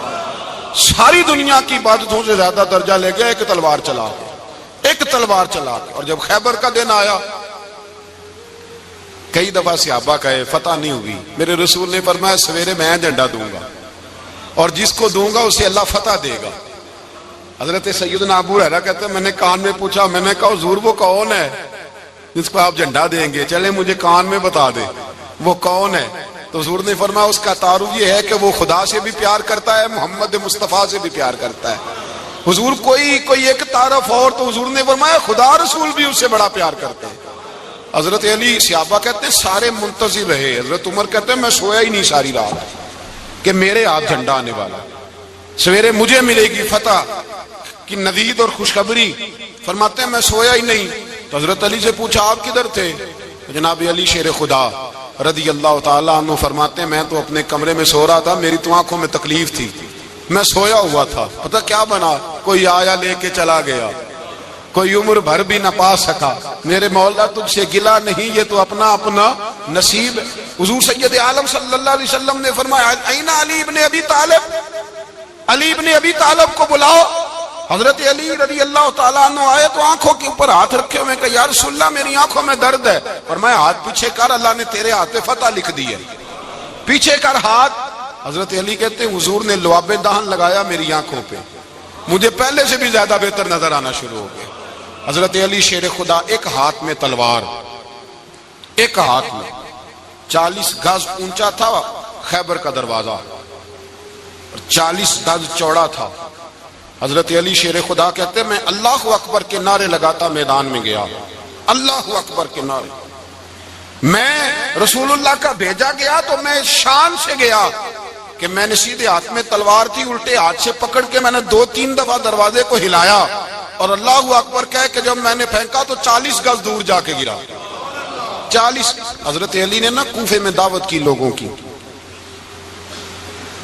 ساری دنیا کی عبادتوں سے زیادہ درجہ لے گیا ایک تلوار چلا کے۔ اور جب خیبر کا دن آیا، کئی دفعہ صحابہ کہے فتح نہیں ہوئی، میرے رسول نے فرمایا سویرے میں جھنڈا دوں گا اور جس کو دوں گا اسے اللہ فتح دے گا۔ حضرت سیدنا ابو ہریرہ کہتے ہیں میں نے کان میں پوچھا، میں نے کہا حضور وہ کون ہے جس کو آپ جھنڈا دیں گے؟ چلے مجھے کان میں بتا دے وہ کون ہے۔ تو حضور نے فرمایا اس کا تعارف یہ ہے کہ وہ خدا سے بھی پیار کرتا ہے، محمد مصطفیٰ سے بھی پیار کرتا ہے۔ حضور کوئی ایک تعارف اور، تو حضور نے فرمایا خدا رسول بھی اس سے بڑا پیار کرتے ہیں۔ حضرت علی، صحابہ کہتے ہیں سارے منتظر رہے۔ حضرت عمر کہتے ہیں میں سویا ہی نہیں ساری رات کہ میرے ہاتھ جھنڈا آنے والا، سویرے مجھے ملے گی فتح کی نوید اور خوشخبری۔ فرماتے ہیں میں سویا ہی نہیں۔ تو حضرت علی سے پوچھا آپ کدھر تھے؟ جناب علی شیر خدا رضی اللہ تعالیٰ عنہ فرماتے ہیں میں تو اپنے کمرے میں سو رہا تھا، میری تو آنکھوں میں تکلیف تھی، میں سویا ہوا تھا، پتہ کیا بنا؟ کوئی آیا لے کے چلا گیا، کوئی عمر بھر بھی نہ پا سکا۔ میرے مولا تجھ سے گلا نہیں، یہ تو اپنا نصیب ہے۔ حضور سید عالم صلی اللہ علیہ وسلم نے فرمایا این علی ابن ابی طالب، علی ابن ابی طالب کو بلاؤ۔ حضرت علی رضی اللہ تعالیٰ عنہ آئے تو آنکھوں کے اوپر ہاتھ رکھے ہوئے کہ یا رسول اللہ میری آنکھوں میں درد ہے۔ فرمایا ہاتھ پیچھے کر، اللہ نے تیرے ہاتھ پہ فتح لکھ دی ہے، پیچھے کر ہاتھ۔ حضرت علی کہتے ہیں حضور نے لعاب دہن لگایا میری آنکھوں پہ، مجھے پہلے سے بھی زیادہ بہتر نظر آنا شروع ہو گیا۔ حضرت علی شیر خدا، ایک ہاتھ میں تلوار، ایک ہاتھ میں 40 گز اونچا تھا خیبر کا دروازہ، 40 گز چوڑا تھا۔ حضرت علی شیر خدا کہتے ہیں میں اللہ اکبر کے نعرے لگاتا میدان میں گیا، اللہ اکبر کے نعرے۔ میں رسول اللہ کا بھیجا گیا تو میں شان سے گیا کہ میں نے سیدھے ہاتھ میں تلوار تھی، الٹے ہاتھ سے پکڑ کے میں نے 2-3 دفعہ دروازے کو ہلایا اور اللہ اکبر کہہ کہ جب میں نے پھینکا تو 40 گز دور جا کے گرا۔ 40۔ حضرت علی نے نا کوفے میں دعوت کی لوگوں کی،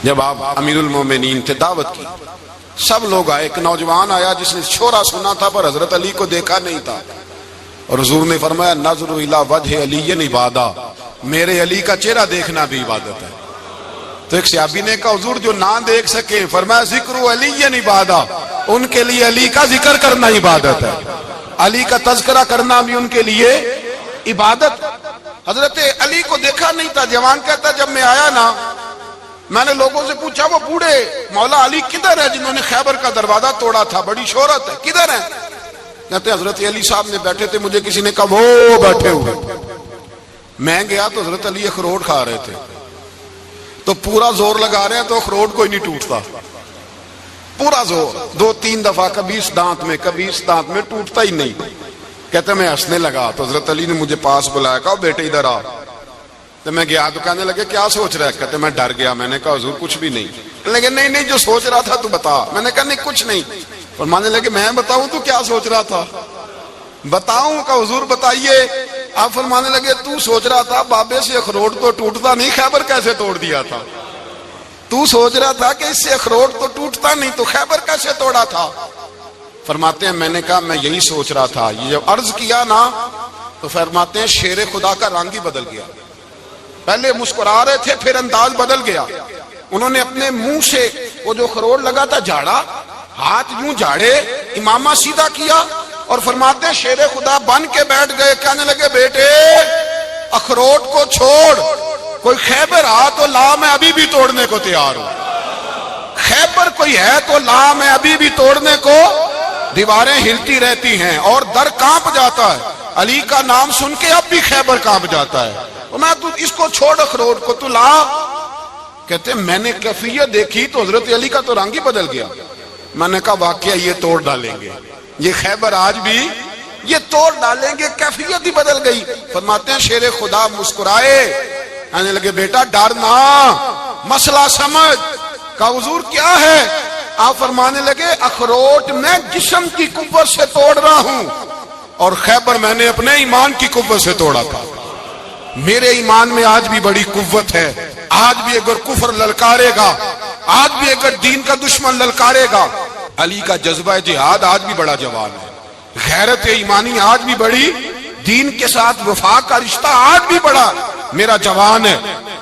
جب آپ امیر المومنین تھے دعوت کی، سب لوگ آئے۔ ایک نوجوان آیا جس نے شورا سنا تھا پر حضرت علی کو دیکھا نہیں تھا، اور حضور نے فرمایا نظر الی وجہ علی عبادہ، میرے علی کا چہرہ دیکھنا بھی عبادت ہے۔ تو ایک صحابی نے کہا حضور جو نہ دیکھ سکے، فرمایا ذکر علی عبادہ، ان کے لیے علی کا ذکر کرنا عبادت ہے، علی کا تذکرہ کرنا بھی ان کے لیے عبادت۔ حضرت علی کو دیکھا نہیں تھا۔ جوان کہتا جب میں آیا نا، میں نے لوگوں سے پوچھا وہ بوڑھے مولا علی کدھر ہے جنہوں نے خیبر کا دروازہ توڑا تھا، بڑی شہرت ہے، کدھر ہیں؟ کہتے حضرت علی صاحب نے بیٹھے تھے، مجھے کسی نے کہا وہ بیٹھے ہوئے۔ میں گیا تو حضرت علی اخروٹ کھا رہے تھے، تو پورا زور لگا رہے ہیں تو اخروٹ کوئی نہیں ٹوٹتا، پورا زور 2-3 دفعہ، کبھی اس دانت میں کبھی اس دانت میں، ٹوٹتا ہی نہیں۔ کہتے میں ہنسنے لگا تو حضرت علی نے مجھے پاس بلایا، کہا بیٹے ادھر آ۔ تو میں گیا تو کہنے لگے کیا سوچ رہا ہے؟ کہتے میں ڈر گیا۔ میں نے کہا حضور کچھ بھی نہیں۔ لیکن نہیں جو سوچ رہا تھا تو بتا۔ میں نے کہا نہیں کچھ نہیں۔ فرمانے لگے میں بتاؤں تو کیا سوچ رہا تھا؟ بتاؤں؟ کہ حضور بتائیے۔ آپ فرمانے لگے تو سوچ رہا تھا بابے سے اخروٹ تو ٹوٹتا نہیں، خیبر کیسے توڑ دیا تھا؟ تو سوچ رہا تھا کہ اس سے اخروٹ تو ٹوٹتا نہیں تو خیبر کیسے توڑا تھا؟ فرماتے ہیں میں نے کہا میں یہی سوچ رہا تھا۔ یہ جب عرض کیا نا تو فرماتے ہیں شیر خدا کا رنگ ہی بدل گیا، پہلے مسکرا رہے تھے پھر انداز بدل گیا۔ انہوں نے اپنے منہ سے وہ جو خروٹ لگا تھا جھاڑا، ہاتھ یوں جھاڑے، امامہ سیدھا کیا اور فرماتے ہیں شیر خدا بن کے بیٹھ گئے۔ کہنے لگے بیٹے اخروٹ کو چھوڑ، کوئی خیبر آ تو لا، میں ابھی بھی توڑنے کو تیار ہوں۔ خیبر کوئی ہے تو لا، میں ابھی بھی توڑنے کو۔ دیواریں ہلتی رہتی ہیں اور در کانپ جاتا ہے، علی کا نام سن کے اب بھی خیبر کانپ جاتا ہے۔ میں تو اس کو چھوڑ اخروٹ کو تو لا۔ کہتے میں نے کیفیت دیکھی تو حضرت علی کا تو رنگ ہی بدل گیا۔ میں نے کہا واقعہ یہ توڑ ڈالیں گے، یہ خیبر آج بھی یہ توڑ ڈالیں گے، کیفیت ہی بدل گئی۔ فرماتے ہیں شیر خدا مسکرائے، کہنے لگے بیٹا ڈر نہ، مسئلہ سمجھ۔ کہا حضور کیا ہے؟ آپ فرمانے لگے اخروٹ میں جسم کی قوت سے توڑ رہا ہوں اور خیبر میں نے اپنے ایمان کی قوت سے توڑا تھا. میرے ایمان میں آج بھی بڑی قوت ہے. آج بھی اگر کفر للکارے گا, آج بھی اگر دین کا دشمن للکارے گا, علی کا جذبہ جہاد آج بھی بڑا جوان ہے. غیرت ایمانی آج بھی بڑی, دین کے ساتھ وفا کا رشتہ آج بھی بڑا میرا جوان ہے.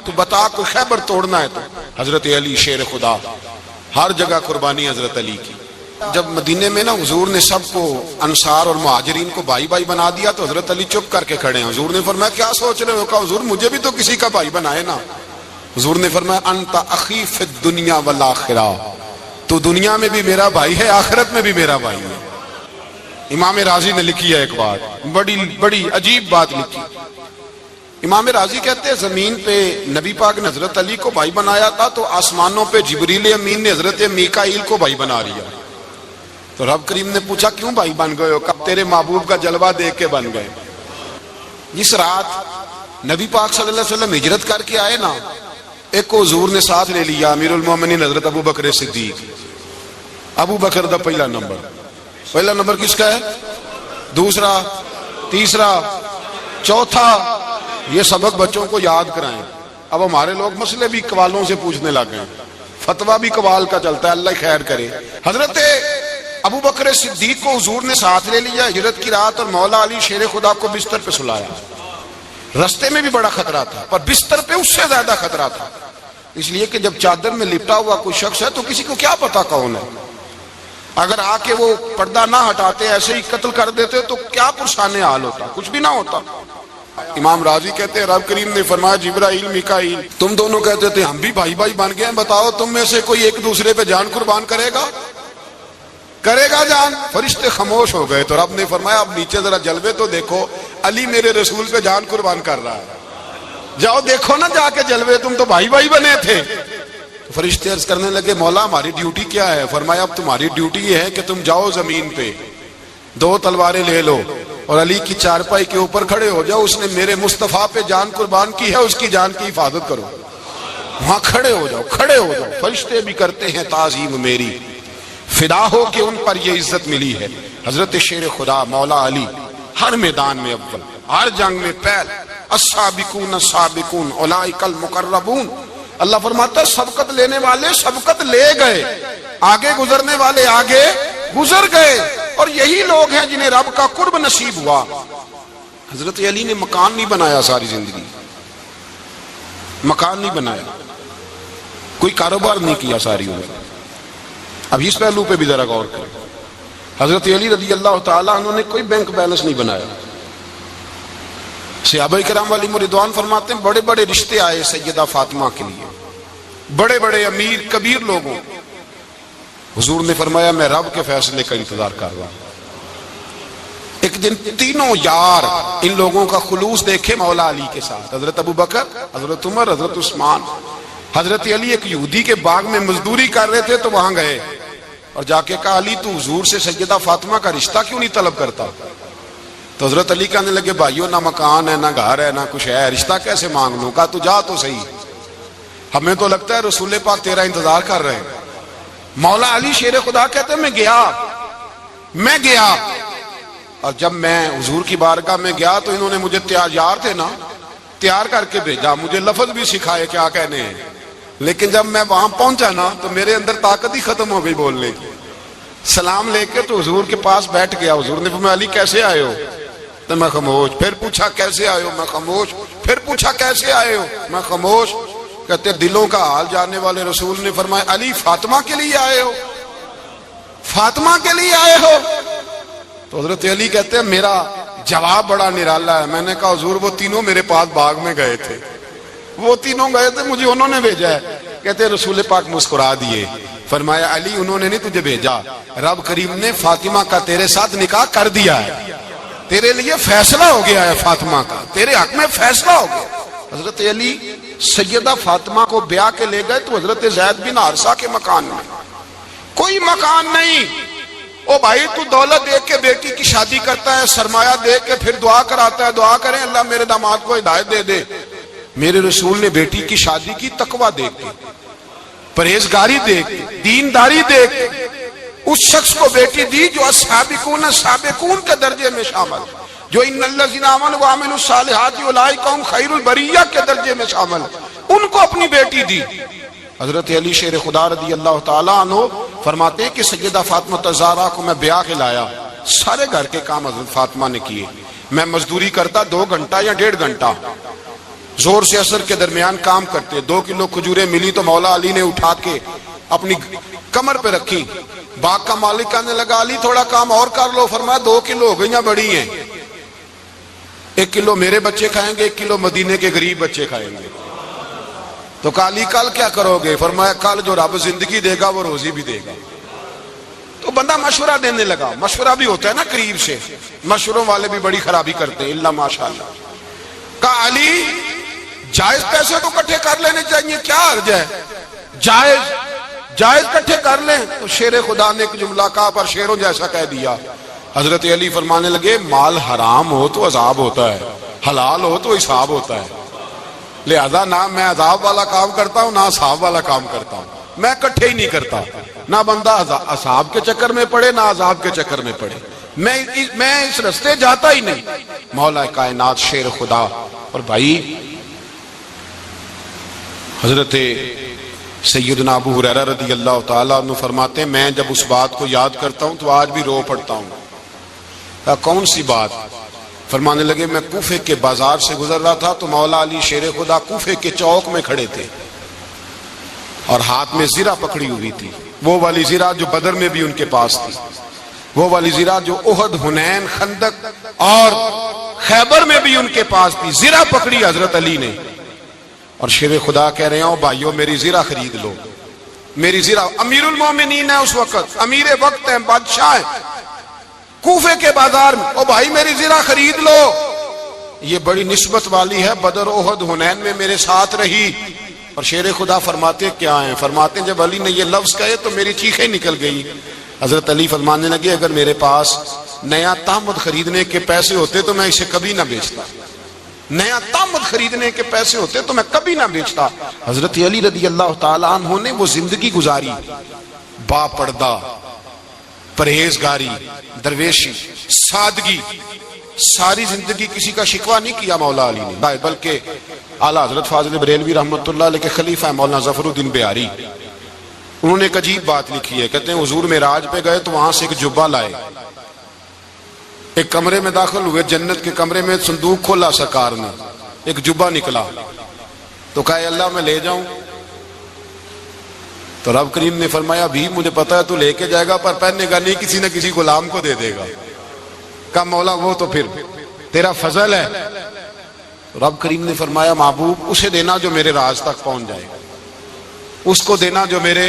تو بتا کوئی خیبر توڑنا ہے تو حضرت علی شیر خدا, ہر جگہ قربانی حضرت علی کی. جب مدینے میں نا حضور نے سب کو انصار اور مہاجرین کو بھائی بھائی بنا دیا تو حضرت علی چپ کر کے کھڑے ہیں. حضور نے فرمایا کیا سوچ رہے ہو؟ کہا حضور مجھے بھی تو کسی کا بھائی بنائے نا. حضور نے فرمایا انت اخی فی الدنیا والآخرہ, تو دنیا میں بھی میرا بھائی ہے, آخرت میں بھی میرا بھائی ہے. امام راضی نے لکھی ہے ایک بات, بڑی عجیب بات لکھی. امام راضی کہتے ہیں زمین پہ نبی پاک نے حضرت علی کو بھائی بنایا تھا تو آسمانوں پہ جبریل امین نے حضرت میکائیل کو بھائی بنا لیا. تو رب کریم نے پوچھا کیوں بھائی بن گئے ہو؟ کب تیرے محبوب کا جلوہ دیکھ کے بن گئے. جس رات نبی پاک صلی اللہ علیہ وسلم ہجرت کر کے آئے نا, ایک کو حضور نے ساتھ لے لیا, امیر المومنین حضرت ابو بکر صدیق. ابو بکر دا پہلا نمبر کس کا ہے؟ دوسرا, تیسرا, چوتھا. یہ سبق بچوں کو یاد کرائیں. اب ہمارے لوگ مسئلے بھی قوالوں سے پوچھنے لگ گئے, فتویٰ بھی قوال کا چلتا ہے, اللہ خیر کرے. حضرت ابو بکر صدیق کو حضور نے ساتھ لے لیا ہجرت کی رات, اور مولا علی شیر خدا کو بستر پہ سلایا. رستے میں بھی بڑا خطرہ تھا پر بستر پہ اس سے زیادہ خطرہ تھا, اس لیے کہ جب چادر میں لپٹا ہوا کوئی شخص ہے تو کسی کو کیا پتا کون ہے. اگر آ کے وہ پردہ نہ ہٹاتے ایسے ہی قتل کر دیتے تو کیا پرسان حال ہوتا, کچھ بھی نہ ہوتا. امام راضی کہتے ہیں رب کریم نے فرمایا جبرائیل میکائیل تم دونوں کہتے تھے ہم بھی بھائی بھائی بن گئے ہیں, بتاؤ تم میں سے کوئی ایک دوسرے پہ جان قربان کرے گا جان؟ فرشتے خاموش ہو گئے. تو رب نے فرمایا اب نیچے ذرا جلوے تو دیکھو, علی میرے رسول پہ جان قربان کر رہا ہے, جاؤ دیکھو نا جا کے جلوے, تم تو بھائی بھائی بنے تھے. فرشتے عرض کرنے لگے مولا ہماری ڈیوٹی کیا ہے؟ فرمایا اب تمہاری ڈیوٹی یہ ہے کہ تم جاؤ زمین پہ 2 تلواریں لے لو اور علی کی چارپائی کے اوپر کھڑے ہو جاؤ, اس نے میرے مصطفیٰ پہ جان قربان کی ہے, اس کی جان کی حفاظت کرو. وہاں کھڑے ہو جاؤ. فرشتے بھی کرتے ہیں تعظیم میری, فدا ہو کہ ان پر یہ عزت ملی ہے. حضرت شیر خدا مولا علی ہر میدان میں اول, ہر جنگ میں پہل. السابقون السابقون اولئک المقربون. اللہ فرماتا ہے سبقت لینے والے سبقت لے گئے, آگے گزرنے والے آگے گزر گئے, اور یہی لوگ ہیں جنہیں رب کا قرب نصیب ہوا. حضرت علی نے مکان نہیں بنایا, ساری زندگی مکان نہیں بنایا, کوئی کاروبار نہیں کیا ساری عمر. اب اس پہلو پہ بھی ذرا غور کریں. حضرت علی رضی اللہ تعالیٰ انہوں نے کوئی بینک بیلنس نہیں بنایا. صحابہ کرام علیہم رضوان فرماتے ہیں بڑے بڑے رشتے آئے سیدہ فاطمہ کے لیے, بڑے بڑے امیر کبیر لوگوں. حضور نے فرمایا میں رب کے فیصلے کا انتظار کر رہا ہوں. ایک دن تینوں یار ان لوگوں کا خلوص دیکھے مولا علی کے ساتھ, حضرت ابو بکر, حضرت عمر, حضرت عثمان. حضرت علی ایک یہودی کے باغ میں مزدوری کر رہے تھے تو وہاں گئے اور جا کے کہا علی تو حضور سے سیدہ فاطمہ کا رشتہ کیوں نہیں طلب کرتا؟ تو حضرت علی کہنے لگے بھائیو نہ مکان ہے نہ گھر ہے نہ کچھ ہے, رشتہ کیسے مانگ لوں؟ کہا تو جا تو صحیح, ہمیں تو لگتا ہے رسول پاک تیرا انتظار کر رہے ہیں. مولا علی شیر خدا کہتے ہیں میں گیا اور جب میں حضور کی بارگاہ میں گیا تو انہوں نے مجھے یار تھے نا تیار کر کے بھیجا, مجھے لفظ بھی سکھائے کیا کہنے ہیں, لیکن جب میں وہاں پہنچا نا تو میرے اندر طاقت ہی ختم ہو گئی بولنے کی. سلام لے کے تو حضور کے پاس بیٹھ گیا. حضور نے فرمایا علی کیسے آئے ہو؟ تو میں خاموش. پھر پوچھا کیسے آئے ہو؟ میں خاموش. پھر پوچھا کیسے آئے ہو؟ میں خاموش. کہتے دلوں کا حال جاننے والے رسول نے فرمایا علی فاطمہ کے لیے آئے ہو؟ فاطمہ کے لیے آئے ہو؟ تو حضرت علی کہتے ہیں میرا جواب بڑا نرالا ہے. میں نے کہا حضور وہ تینوں میرے پاس باغ میں گئے تھے, وہ تینوں گئے تھے, مجھے انہوں نے بھیجا ہے. کہتے ہیں رسول پاک مسکرا دیے, فرمایا علی انہوں نے نہیں تجھے بھیجا, رب کریم نے فاطمہ کا تیرے ساتھ نکاح کر دیا ہے, تیرے لیے فیصلہ ہو گیا ہے فاطمہ کا, تیرے حق میں فیصلہ ہو گیا. حضرت علی سیدہ فاطمہ کو بیاہ کے لے گئے تو حضرت زید بن حارثہ کے مکان میں کوئی مکان نہیں. او بھائی تو دولت دیکھ کے بیٹی کی شادی کرتا ہے, سرمایہ دیکھ کے پھر دعا کراتا ہے, دعا کریں اللہ میرے داماد کو ہدایت دے دے. میرے رسول نے بیٹی کی شادی کی تقویٰ دیکھ کے, پرہیزگاری دیکھ کے، دینداری دیکھ کے اس شخص کو بیٹی دی جو السابقون سابقون کے درجے میں شامل، جو ان الذین آمنوا وعملوا الصالحات اولئک هم خیر البریہ کے درجے میں شامل، ان کو اپنی بیٹی دی۔ حضرت علی شیر خدا رضی اللہ تعالیٰ عنہ فرماتے ہیں کہ سیدہ فاطمہ الزہرا کو میں بیاہ کھلایا، سارے گھر کے کام حضرت فاطمہ نے کیے، میں مزدوری کرتا 2 گھنٹہ یا 1.5 گھنٹہ، زور سے عصر کے درمیان کام کرتے، 2 کلو کھجوریں ملی تو مولا علی نے اٹھا کے اپنی کمر پہ رکھی، باغ کا مالک کہنے لگا علی تھوڑا کام اور کر لو، فرمایا 2 کلو ہو گئیاں بڑی ہیں، 1 کلو میرے بچے کھائیں گے، 1 کلو مدینے کے غریب بچے کھائیں گے۔ تو کہا علی کل کیا کرو گے؟ فرمایا کل جو رب زندگی دے گا وہ روزی بھی دے گا۔ تو بندہ مشورہ دینے لگا، مشورہ بھی ہوتا ہے نا قریب سے، مشوروں والے بھی بڑی خرابی کرتے ہیں اللہ ماشاءاللہ۔ کہا علی جائز پیسے تو کٹھے کر لینے چاہیے، کیا حرج ہے، جائز کٹھے کر لیں۔ تو شیر خدا نے ایک جملہ کہا پر شیروں جیسا کہہ دیا۔ حضرت علی فرمانے لگے مال حرام ہو تو عذاب ہوتا ہے، حلال ہو تو حساب ہوتا ہے، لہذا نہ میں عذاب والا کام کرتا ہوں نہ حساب والا کام کرتا ہوں، میں کٹھے ہی نہیں کرتا، نہ بندہ عذاب کے چکر میں پڑے نہ عذاب کے چکر میں پڑے، میں اس رستے جاتا ہی نہیں۔ مولا کائنات شیر خدا۔ اور بھائی حضرت سیدنا ابو ہریرہ رضی اللہ تعالیٰ عنہ فرماتے ہیں میں جب اس بات کو یاد کرتا ہوں تو آج بھی رو پڑتا ہوں۔ کون سی بات؟ فرمانے لگے میں کوفے کے بازار سے گزر رہا تھا تو مولا علی شیر خدا کوفے کے چوک میں کھڑے تھے اور ہاتھ میں زرہ پکڑی ہوئی تھی، وہ والی زرہ جو بدر میں بھی ان کے پاس تھی، وہ والی زرہ جو احد، حنین، خندق اور خیبر میں بھی ان کے پاس تھی، زرہ پکڑی حضرت علی نے اور شیر خدا کہہ رہے ہیں بھائیو میری زرہ خرید لو، میری زرہ۔ امیر المومنین ہے اس وقت، امیر وقت ہے، بادشاہ ہے، کوفے کے بازار میں، او بھائی میری زرہ خرید لو، یہ بڑی نسبت والی ہے، بدر، احد، حنین میں میرے ساتھ رہی۔ اور شیر خدا فرماتے کیا ہیں؟ فرماتے ہیں جب علی نے یہ لفظ کہے تو میری چیخیں نکل گئی۔ حضرت علی فرمانے لگے اگر میرے پاس نیا تامد خریدنے کے پیسے ہوتے تو میں اسے کبھی نہ بیچتا، نیا تامد خریدنے کے پیسے ہوتے تو میں کبھی نہ بیچتا۔ حضرت علی رضی اللہ تعالیٰ عنہ نے وہ زندگی گزاری، با پردہ، پرہیزگاری، درویشی، سادگی، ساری زندگی کسی کا شکوہ نہیں کیا مولا علی نے، بلکہ اعلیٰ حضرت فاضل بریلوی رحمۃ اللہ علیہ کے خلیفہ مولانا ظفر الدین بہاری، انہوں نے ایک عجیب بات لکھی ہے، کہتے ہیں حضور معراج پہ گئے تو وہاں سے ایک جبہ لائے، ایک کمرے میں داخل ہوئے، جنت کے کمرے میں صندوق کھولا سرکار نے، ایک جبہ نکلا تو کہا اللہ میں لے جاؤں؟ تو رب کریم نے فرمایا بھی مجھے پتا ہے تو لے کے جائے گا پر پہننے گا نہیں، کسی نہ کسی غلام کو دے دے گا۔ کہا مولا وہ تو پھر تیرا فضل ہے۔ رب کریم نے فرمایا محبوب اسے دینا جو میرے راز تک پہنچ جائے، اس کو دینا جو میرے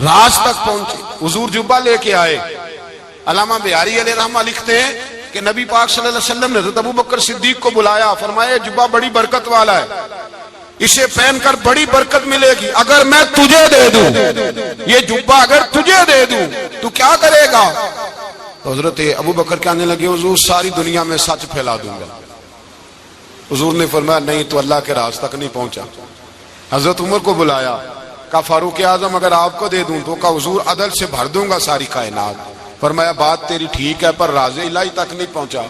راز تک پہنچے۔ حضور جبہ لے کے آئے۔ علامہ بہاری علیہ رحمہ لکھتے ہیں کہ نبی پاک صلی اللہ علیہ وسلم نے حضرت ابو بکر صدیق کو بلایا، فرمایا جبہ بڑی برکت والا ہے، اسے پہن کر بڑی برکت ملے گی، اگر میں تجھے دے دوں یہ جبہ، اگر تجھے دے دوں تو کیا کرے گا؟ تو حضرت ابو بکر کہنے لگے حضور ساری دنیا میں سچ پھیلا دوں گا۔ حضور نے فرمایا نہیں تو اللہ کے راز تک نہیں پہنچا۔ حضرت عمر کو بلایا، کہا فاروق اعظم اگر آپ کو دے دوں تو؟ کہا حضور عدل سے بھر دوں گا ساری کائنات۔ فرمایا بات تیری ٹھیک ہے پر راز الہی تک نہیں پہنچا۔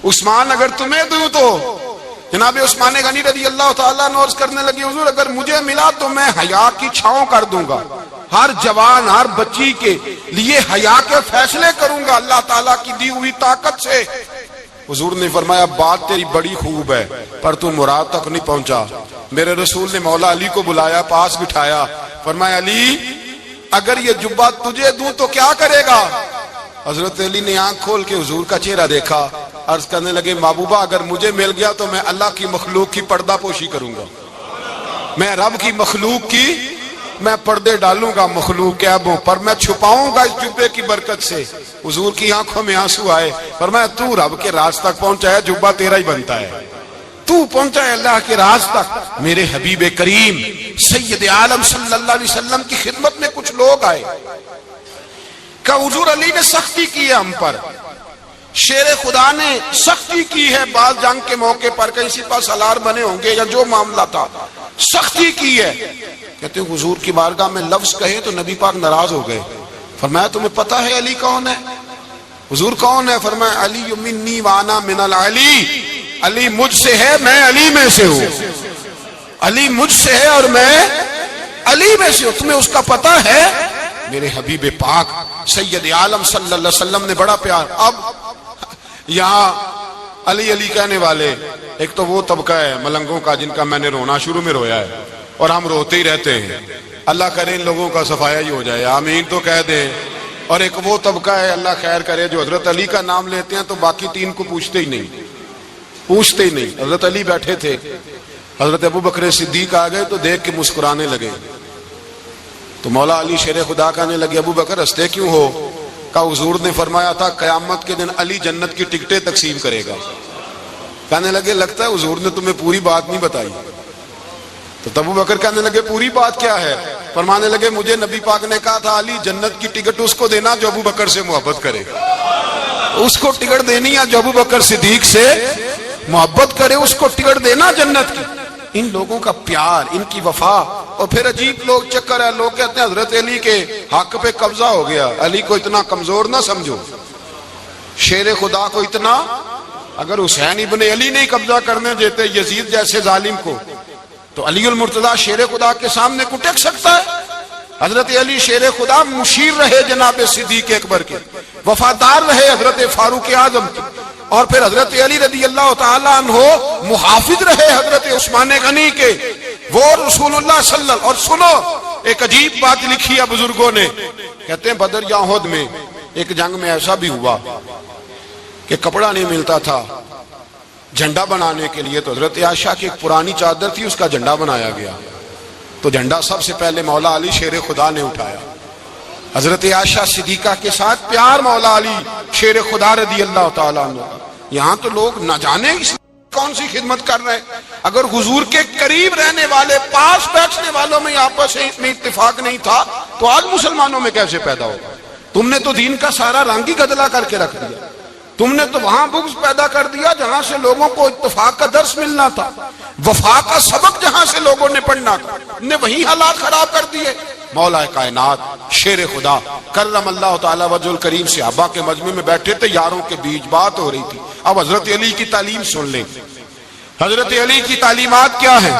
عثمان اگر تمہیں دوں تو؟ جناب عثمان غنی رضی اللہ تعالیٰ عنہ عرض کرنے لگی حضور اگر مجھے ملا تو میں حیا کی چھاؤں کر دوں گا، ہر جوان ہر بچی کے لیے حیا کے فیصلے کروں گا اللہ تعالیٰ کی دی ہوئی طاقت سے۔ حضور نے فرمایا بات تیری بڑی خوب ہے پر تو مراد تک نہیں پہنچا۔ میرے رسول نے مولا علی کو بلایا، پاس بٹھایا، فرمایا علی اگر یہ جبہ تجھے دوں تو کیا کرے گا؟ حضرت علی نے آنکھ کھول کے حضور کا چہرہ دیکھا، عرض کرنے لگے محبوبہ اگر مجھے مل گیا تو میں اللہ کی مخلوق کی پردہ پوشی کروں گا، میں رب کی مخلوق کی میں پردے ڈالوں گا مخلوق کے عیبوں پر، میں چھپاؤں گا اس جبے کی برکت سے۔ حضور کی آنکھوں میں آنسو آئے، فرمایا تو رب کے راز تک پہنچا ہے، جبہ تیرا ہی بنتا ہے، تو پہنچا ہے اللہ کے راز تک۔ میرے حبیب کریم سید عالم صلی اللہ علیہ وسلم کی خدمت میں کچھ لوگ آئے کہ حضور علی نے سختی کی ہے ہم پر، شیر خدا نے سختی کی ہے بعض جنگ کے موقع پر، کہیں سپہ سالار بنے ہوں گے یا جو معاملہ تھا، سختی کی ہے. کہتے ہیں حضور کی بارگاہ میں لفظ کہے تو نبی پاک ناراض ہو گئے. فرمایا تمہیں پتہ ہے علی کون ہے؟ حضور کون ہے؟ فرمایا علی منی وانا من العلی، علی مجھ سے ہے میں علی میں سے ہوں. علی مجھ سے ہے اور میں علی میں سے ہوں. تمہیں اس کا پتہ ہے؟ میرے حبیب پاک سید عالم صلی اللہ علیہ وسلم نے بڑا پیار. اب یہاں علی علی کہنے والے ایک تو وہ طبقہ ہے ملنگوں کا جن کا میں نے رونا شروع میں رویا ہے اور ہم روتے ہی رہتے ہیں. اللہ کرے ان لوگوں کا صفایا ہی ہو جائے، آمین تو کہہ دیں. اور ایک وہ طبقہ ہے اللہ خیر کرے جو حضرت علی کا نام لیتے ہیں تو باقی تین کو پوچھتے ہی نہیں. حضرت علی بیٹھے تھے، حضرت ابو بکر صدیق آ گئے تو دیکھ کے مسکرانے لگے. تو مولا علی شیر خدا کہنے لگے ابو بکر ہنستے کیوں ہو؟ کہ حضور نے فرمایا تھا قیامت کے دن علی جنت کی ٹکٹیں تقسیم کرے گا. کہنے لگے لگتا ہے حضور نے تمہیں پوری بات نہیں بتائی. تو ابو بکر کہنے لگے پوری بات کیا ہے؟ فرمانے لگے مجھے نبی پاک نے کہا تھا علی جنت کی ٹکٹ اس کو دینا جو ابو بکر سے محبت کرے. اس کو ٹکٹ دینی ہے جو ابو بکر صدیق سے محبت کرے، اس کو ٹکٹ دینا جنت کی. ان لوگوں کا پیار، ان کی وفا. اور پھر عجیب لوگ چکر ہے، لوگ کہتے ہیں حضرت علی کے حق پہ قبضہ ہو گیا. علی کو اتنا کمزور نہ سمجھو، شیر خدا کو اتنا. اگر حسین ابن علی نہیں قبضہ کرنے دیتے یزید جیسے ظالم کو تو علی المرتضیٰ شیر خدا کے سامنے کو ٹک سکتا ہے؟ حضرت علی شیر خدا مشیر رہے جناب صدیق اکبر کے، وفادار رہے حضرت فاروق اعظم کے، اور پھر حضرت علی رضی اللہ تعالیٰ عنہ محافظ رہے حضرت عثمان غنی کے. وہ رسول اللہ صلی اللہ. اور سنو ایک عجیب بات لکھی ہے بزرگوں نے، کہتے ہیں بدر یا احد میں ایک جنگ میں ایسا بھی ہوا کہ کپڑا نہیں ملتا تھا جھنڈا بنانے کے لیے، تو حضرت عائشہ کی ایک پرانی چادر تھی اس کا جھنڈا بنایا گیا. تو جھنڈا سب سے پہلے مولا علی شیر خدا نے اٹھایا. حضرت عائشہ صدیقہ کے ساتھ پیار مولا علی شیر خدا رضی اللہ تعالیٰ عنہ. یہاں تو لوگ نہ جانے اس کون سی خدمت کر رہے ہیں. اگر حضور کے قریب رہنے والے پاس بیٹھنے والوں میں آپس میں اتفاق نہیں تھا تو آج مسلمانوں میں کیسے پیدا ہوگا؟ تم نے تو دین کا سارا رنگ ہی گدلا کر کے رکھ دیا. تم نے تو وہاں بغض پیدا کر دیا جہاں سے لوگوں کو اتفاق کا درس ملنا تھا، وفا کا سبق جہاں سے لوگوں نے پڑھنا تھا، نے وہی حالات خراب کر دیے. مولا کائنات شیر خدا کرم اللہ تعالی وجہ الکریم صحابہ کے مجمع میں بیٹھے تھے، یاروں کے بیچ بات ہو رہی تھی. اب حضرت علی کی تعلیم سن لیں. حضرت علی کی تعلیمات کیا ہیں؟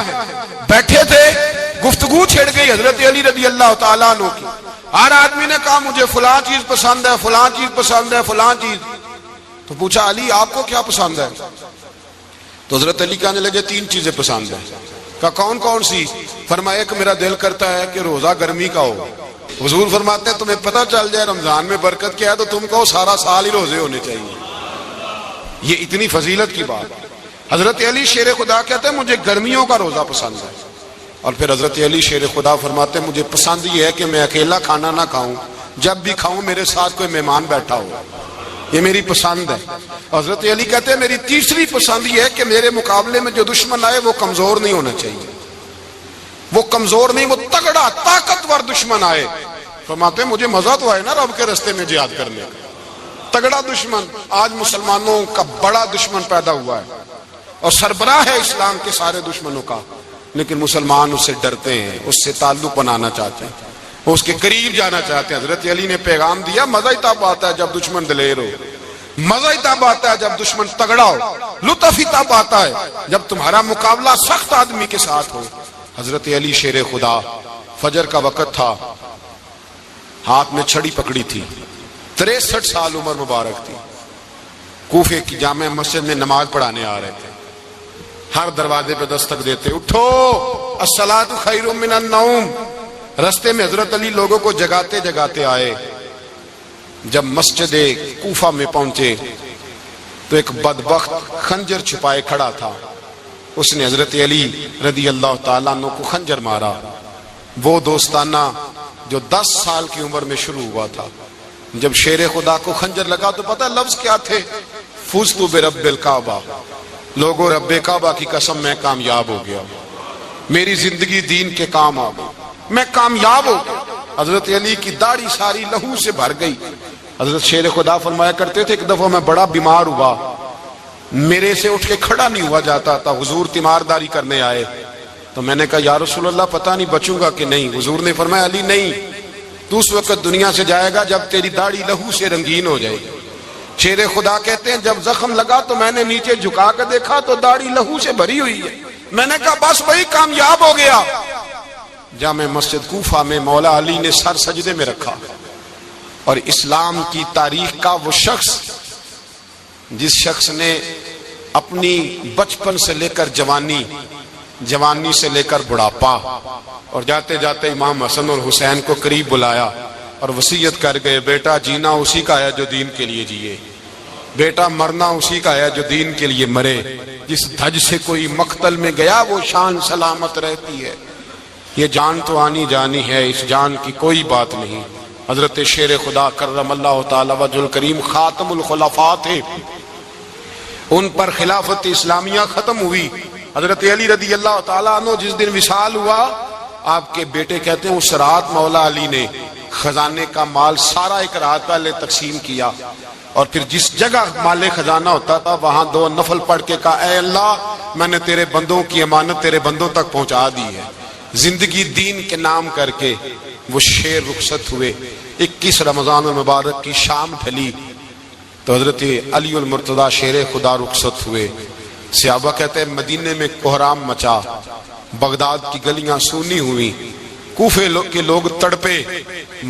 بیٹھے تھے، گفتگو چھڑ گئی حضرت علی رضی اللہ تعالیٰ عنہ کی. ہر آدمی نے کہا مجھے فلاں چیز پسند ہے، فلاں چیز پسند ہے، فلاں چیز. تو پوچھا علی آپ کو کیا پسند ہے؟ تو حضرت علی کہنے لگے تین چیزیں پسند ہیں. کہا کون کون سی؟ فرمایا ایک میرا دل کرتا ہے کہ روزہ گرمی کا ہو. حضور فرماتے ہیں تمہیں پتہ چل جائے رمضان میں برکت کیا ہے تو تم کو سارا سال ہی روزے ہونے چاہیے. یہ اتنی فضیلت کی بات. حضرت علی شیر خدا کہتے ہیں مجھے گرمیوں کا روزہ پسند ہے. اور پھر حضرت علی شیر خدا فرماتے ہیں مجھے پسند یہ ہے کہ میں اکیلا کھانا نہ کھاؤں، جب بھی کھاؤں میرے ساتھ کوئی مہمان بیٹھا ہو. یہ میری پسند ہے. حضرت علی کہتے ہیں میری تیسری پسند یہ ہے کہ میرے مقابلے میں جو دشمن آئے وہ کمزور نہیں ہونا چاہیے. وہ کمزور نہیں، وہ تگڑا طاقتور دشمن آئے. فرماتے ہیں مجھے مزہ تو آئے نا رب کے راستے میں جہاد کرنے کا. تگڑا دشمن. آج مسلمانوں کا بڑا دشمن پیدا ہوا ہے اور سربراہ ہے اسلام کے سارے دشمنوں کا، لیکن مسلمان اس سے ڈرتے ہیں، اس سے تعلق بنانا چاہتے ہیں، وہ اس کے قریب جانا چاہتے ہیں. حضرت علی نے پیغام دیا مزہ ہی تب آتا ہے جب دشمن دلیر ہو، مزہ ہی تب آتا ہے جب دشمن تگڑا ہو، لطف ہی تب آتا ہے جب تمہارا مقابلہ سخت آدمی کے ساتھ ہو. حضرت علی شیر خدا فجر کا وقت تھا، ہاتھ میں چھڑی پکڑی تھی، 63 سال عمر مبارک تھی. کوفے کی جامع مسجد میں نماز پڑھانے آ رہے تھے. ہر دروازے پہ دستک دیتے اٹھو الصلاۃ خیر من النوم. رستے میں حضرت علی لوگوں کو جگاتے جگاتے آئے. جب مسجد کوفہ میں پہنچے تو ایک بدبخت خنجر چھپائے کھڑا تھا. اس نے حضرت علی رضی اللہ تعالیٰ عنہ کو خنجر مارا. وہ دوستانہ جو 10 سال کی عمر میں شروع ہوا تھا. جب شیر خدا کو خنجر لگا تو پتہ لفظ کیا تھے؟ فزت برب الکعبہ. لوگوں رب کعبہ کی قسم میں کامیاب ہو گیا، میری زندگی دین کے کام آ گئی، میں کامیاب ہو گیا. حضرت علی کی داڑھی ساری لہو سے بھر گئی. حضرت شیر خدا فرمایا کرتے تھے ایک دفعہ میں بڑا بیمار ہوا، میرے سے اٹھ کے کھڑا نہیں ہوا جاتا تھا، حضور تیمارداری کرنے آئے تو میں نے کہا یا رسول اللہ پتہ نہیں بچوں گا کہ نہیں۔ حضور نے فرمایا علی نہیں، تو اس وقت دنیا سے جائے گا جب تیری داڑھی لہو سے رنگین ہو جائے گی۔ شیر خدا کہتے ہیں جب زخم لگا تو میں نے نیچے جھکا کر دیکھا تو داڑھی لہو سے بھری ہوئی ہے، میں نے کہا بس وہی کامیاب ہو گیا۔ جامع مسجد کوفہ میں مولا علی نے سر سجدے میں رکھا، اور اسلام کی تاریخ کا وہ شخص جس شخص نے اپنی بچپن سے لے کر جوانی سے لے کر بڑھاپا، اور جاتے جاتے امام حسن اور حسین کو قریب بلایا اور وصیت کر گئے بیٹا جینا اسی کا ہے جو دین کے لیے جیے، بیٹا مرنا اسی کا ہے جو دین کے لیے مرے، جس دھج سے کوئی مقتل میں گیا وہ شان سلامت رہتی ہے، یہ جان تو آنی جانی ہے، اس جان کی کوئی بات نہیں۔ حضرت شیر خدا کرم اللہ تعالی وجہ الکریم خاتم الخلفاء تھے، ان پر خلافت اسلامیہ ختم ہوئی۔ حضرت علی رضی اللہ تعالیٰ عنہ جس دن وصال ہوا، آپ کے بیٹے کہتے ہیں اس رات مولا علی نے خزانے کا مال سارا ایک رات پہلے تقسیم کیا، اور پھر جس جگہ مال خزانہ ہوتا تھا وہاں 2 نفل پڑھ کے کہا اے اللہ میں نے تیرے بندوں کی امانت تیرے بندوں تک پہنچا دی ہے۔ زندگی دین کے نام کر کے وہ شیر رخصت ہوئے۔ 21 رمضان المبارک کی شام ڈھلی تو حضرت علی المرتضیٰ شیر خدا رخصت ہوئے۔ صحابہ کہتے ہیں مدینے میں کوہرام مچا، بغداد کی گلیاں سونی ہوئی، کوفے کے لوگ تڑپے،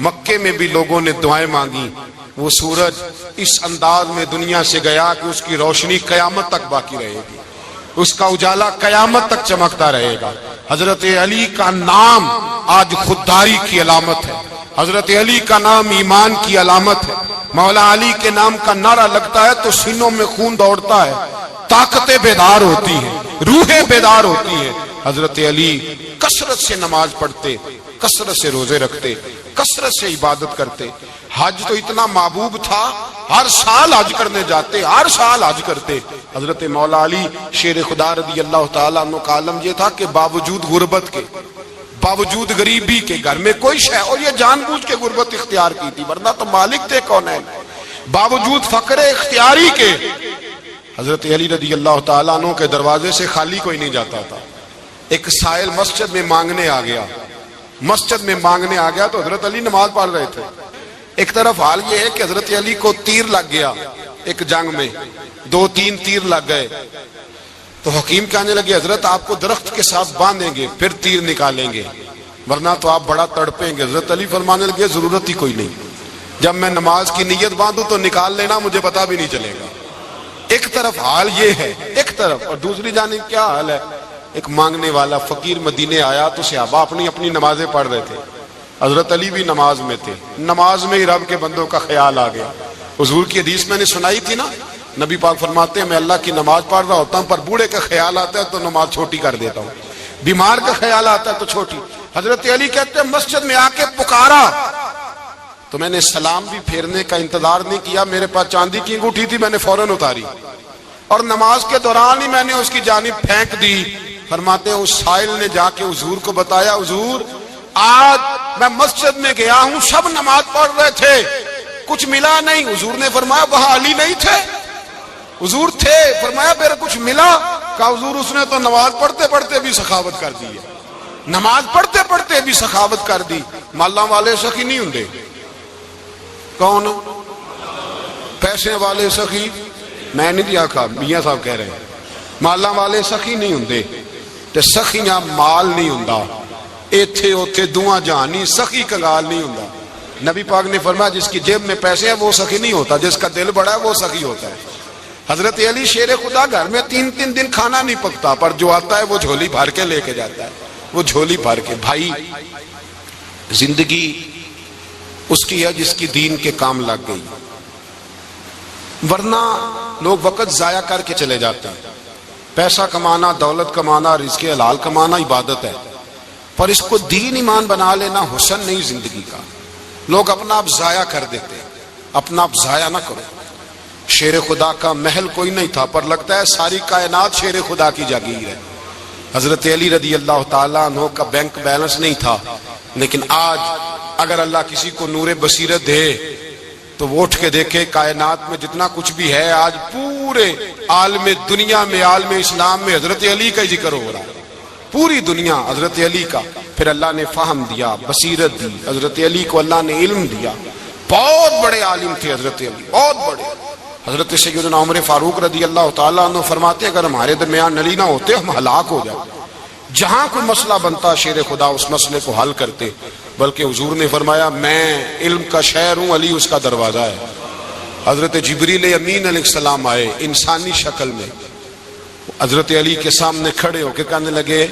مکے میں بھی لوگوں نے دعائیں مانگی۔ وہ سورج اس انداز میں دنیا سے گیا کہ اس کی روشنی قیامت تک باقی رہے گی، اس کا اجالا قیامت تک چمکتا رہے گا۔ حضرت علی کا نام آج خودداری کی علامت ہے، حضرت علی کا نام ایمان کی علامت ہے۔ مولا علی کے نام کا نعرہ لگتا ہے تو سینوں میں خون دوڑتا ہے، طاقتیں بیدار ہوتی ہیں، روحیں بیدار ہوتی ہیں۔ حضرت علی کثرت سے نماز پڑھتے، کثرت سے روزے رکھتے، کثرت سے عبادت کرتے۔ حج تو اتنا محبوب تھا، ہر سال حج کرنے جاتے، ہر سال حج کرتے۔ حضرت مولا علی شیر خدا رضی اللہ تعالیٰ عنہ کا عالم یہ تھا کہ باوجود غربت کے، باوجود غریبی کے، گھر میں کوئی شے، اور یہ جان بوجھ کے غربت اختیار کی تھی ورنہ تو مالک تھے کونین، باوجود فقر اختیاری کے حضرت علی رضی اللہ تعالیٰ عنہ کے دروازے سے خالی کوئی نہیں جاتا تھا۔ ایک سائل مسجد میں مانگنے آ گیا تو حضرت علی نماز پڑھ رہے تھے۔ ایک طرف حال یہ ہے کہ حضرت علی کو تیر لگ گیا، ایک جنگ میں 2-3 تیر لگ گئے تو حکیم کہنے لگے حضرت آپ کو درخت کے ساتھ باندھیں گے پھر تیر نکالیں گے ورنہ تو آپ بڑا تڑپیں گے۔ حضرت علی فرمانے لگے ضرورت ہی کوئی نہیں، جب میں نماز کی نیت باندھوں تو نکال لینا، مجھے پتا بھی نہیں چلے گا۔ ایک طرف حال یہ ہے، ایک طرف، اور دوسری جانب کیا حال ہے؟ ایک مانگنے والا فقیر مدینے آیا تو صحابہ اپنی نمازیں پڑھ رہے تھے، حضرت علی بھی نماز میں تھے، نماز میں ہی رب کے بندوں کا خیال آ گیا۔ حضور کی حدیث میں نے سنائی تھی نا، نبی پاک فرماتے ہیں میں اللہ کی نماز پڑھ رہا ہوتا ہوں پر بوڑھے کا خیال آتا ہے تو نماز چھوٹی کر دیتا ہوں، بیمار کا خیال آتا ہے تو چھوٹی۔ حضرت علی کہتے ہیں مسجد میں آ کے پکارا تو میں نے سلام بھی پھیرنے کا انتظار نہیں کیا، میرے پاس چاندی کی انگوٹھی تھی، میں نے فوراً اتاری اور نماز کے دوران ہی میں نے اس کی جانب پھینک دی۔ فرماتے ہیں اس سائل نے جا کے حضور کو بتایا حضور آج میں مسجد میں گیا ہوں، سب نماز پڑھ رہے تھے، کچھ ملا نہیں۔ حضور نے فرمایا وہاں علی نہیں تھے؟ حضور تھے۔ فرمایا میرے کچھ ملا؟ کہا حضور اس نے تو نماز پڑھتے پڑھتے بھی سخاوت کر دی ہے، نماز پڑھتے پڑھتے بھی سخاوت کر دی۔ مالاں والے سخی نہیں ہوں، کون پیسے والے سخی؟ میں نہیں دیا کہا، میاں صاحب کہہ رہے ہیں مالاں والے سخی نہیں ہوں تے سخیاں مال نہیں ہوں، ایتھے اوتھے دعا جہانی سخی کنگال نہیں ہوں۔ نبی پاک نے فرمایا جس کی جیب میں پیسے ہیں وہ سخی نہیں ہوتا، جس کا دل بڑا ہے وہ سخی ہوتا ہے۔ حضرت علی شیر خدا گھر میں 3 دن کھانا نہیں پکتا پر جو آتا ہے وہ جھولی بھر کے لے کے جاتا ہے، وہ جھولی بھر کے۔ بھائی زندگی اس کی ہے جس کی دین کے کام لگ گئی، ورنہ لوگ وقت ضائع کر کے چلے جاتے ہیں۔ پیسہ کمانا، دولت کمانا، رزق حلال کمانا عبادت ہے، پر اس کو دین ایمان بنا لینا حسن نہیں زندگی کا۔ لوگ اپنا آپ ضائع کر دیتے ہیں، اپنا آپ ضائع نہ کرو۔ شیر خدا کا محل کوئی نہیں تھا پر لگتا ہے ساری کائنات شیر خدا کی جاگیر ہے۔ حضرت علی رضی اللہ تعالیٰ عنہ کا بینک بیلنس نہیں تھا، لیکن آج اگر اللہ کسی کو نور بصیرت دے تو وہ اٹھ کے دیکھے کائنات میں جتنا کچھ بھی ہے آج پورے عالم دنیا میں، عالم اسلام میں حضرت علی کا ہی ذکر ہو رہا ہے، پوری دنیا حضرت علی کا۔ پھر اللہ نے فہم دیا، بصیرت دی، حضرت علی کو اللہ نے علم دیا، بہت بڑے عالم تھے حضرت علی، بہت بڑے۔ حضرت سیدنا عمر فاروق رضی اللہ تعالیٰ عنہ فرماتے ہیں اگر ہمارے درمیان علی نہ ہوتے ہم ہلاک ہو جاتے، جہاں کوئی مسئلہ بنتا شیر خدا اس مسئلے کو حل کرتے، بلکہ حضور نے فرمایا میں علم کا شہر ہوں، علی اس کا دروازہ ہے۔ حضرت جبریل امین علیہ السلام آئے انسانی شکل میں، حضرت علی کے سامنے کھڑے ہو کے کہنے لگے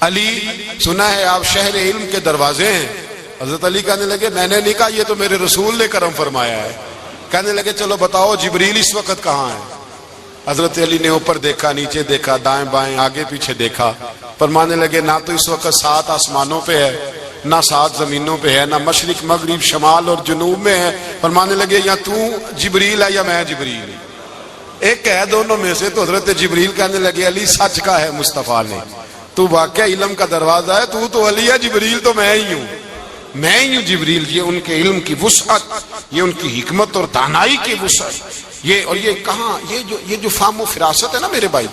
علی سنا ہے آپ شہر علم کے دروازے ہیں۔ حضرت علی کہنے لگے میں نے نہیں کہا، یہ تو میرے رسول نے کرم فرمایا ہے۔ کہنے لگے چلو بتاؤ جبریل اس وقت کہاں ہے؟ حضرت علی نے اوپر دیکھا، نیچے دیکھا، دائیں بائیں آگے پیچھے دیکھا، فرمانے لگے نہ تو اس وقت 7 آسمانوں پہ ہے، نہ 7 زمینوں پہ ہے، نہ مشرق مغرب شمال اور جنوب میں ہے۔ فرمانے لگے یا تو جبریل ہے یا میں جبریل، ایک ہے دونوں میں سے۔ تو حضرت جبریل کہنے لگے علی سچ کا ہے مصطفیٰ نے، تو واقعہ علم کا دروازہ ہے، تو علی ہے، جبریل تو میں ہی ہوں، میں ہی ہوں جبریل۔ یہ ان کے علم کی وسعت، یہ ان کی حکمت اور دانائی کی وسعت، یہ اور یہ کہاں یہ جو فہم و فراست ہے نا میرے بھائی،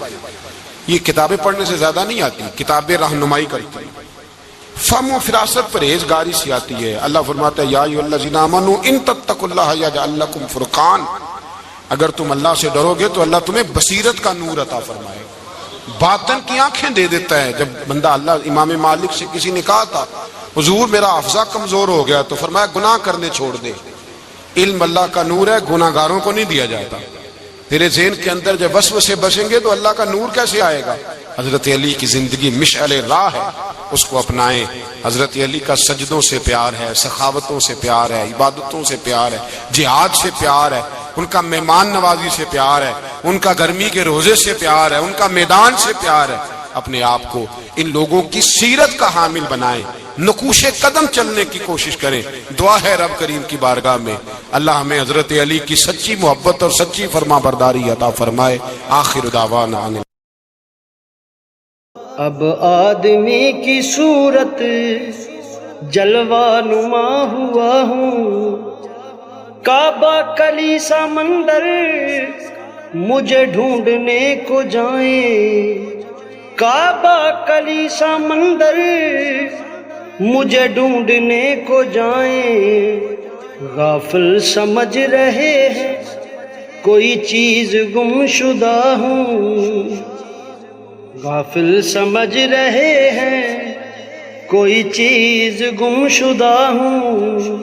یہ کتابیں پڑھنے سے زیادہ نہیں آتی، کتابیں رہنمائی کرتی ہیں۔ فہم و فراست پرہیزگاری سے آتی ہے۔ اللہ فرماتا ہے یا ایھا الذین آمنوا ان تتقوا اللہ یجعل لکم فرقان، اگر تم اللہ سے ڈرو گے تو اللہ تمہیں بصیرت کا نور عطا فرمائے، باطن کی آنکھیں دے دیتا ہے۔ جب بندہ اللہ امام مالک سے کسی نے کہا تھا حضور میرا حافظہ کمزور ہو گیا، تو فرمایا گناہ کرنے چھوڑ دے، علم اللہ کا نور ہے، گناہ گاروں کو نہیں دیا جاتا۔ تیرے ذہن کے اندر جب وسوسے بسیں گے تو اللہ کا نور کیسے آئے گا؟ حضرت علی کی زندگی مشعل راہ ہے، اس کو اپنائیں۔ حضرت علی کا سجدوں سے پیار ہے، سخاوتوں سے پیار ہے، عبادتوں سے پیار ہے، جہاد سے پیار ہے، ان کا مہمان نوازی سے پیار ہے، ان کا گرمی کے روزے سے پیار ہے، ان کا میدان سے پیار ہے۔ اپنے آپ کو ان لوگوں کی سیرت کا حامل بنائیں، نقوش قدم چلنے کی کوشش کریں۔ دعا ہے رب کریم کی بارگاہ میں اللہ ہمیں حضرت علی کی سچی محبت اور سچی فرما برداری عطا فرمائے۔ آخر دعوانا ان اب آدمی کی صورت جلوہ نما ہوا ہوں، کعبہ کلیسا مندر مجھے ڈھونڈنے کو جائیں، کعبہ کلیسا مندر مجھے ڈھونڈنے کو جائیں، غافل سمجھ رہے ہیں کوئی چیز گم شدہ ہوں، غافل سمجھ رہے ہیں کوئی چیز گم شدہ ہوں۔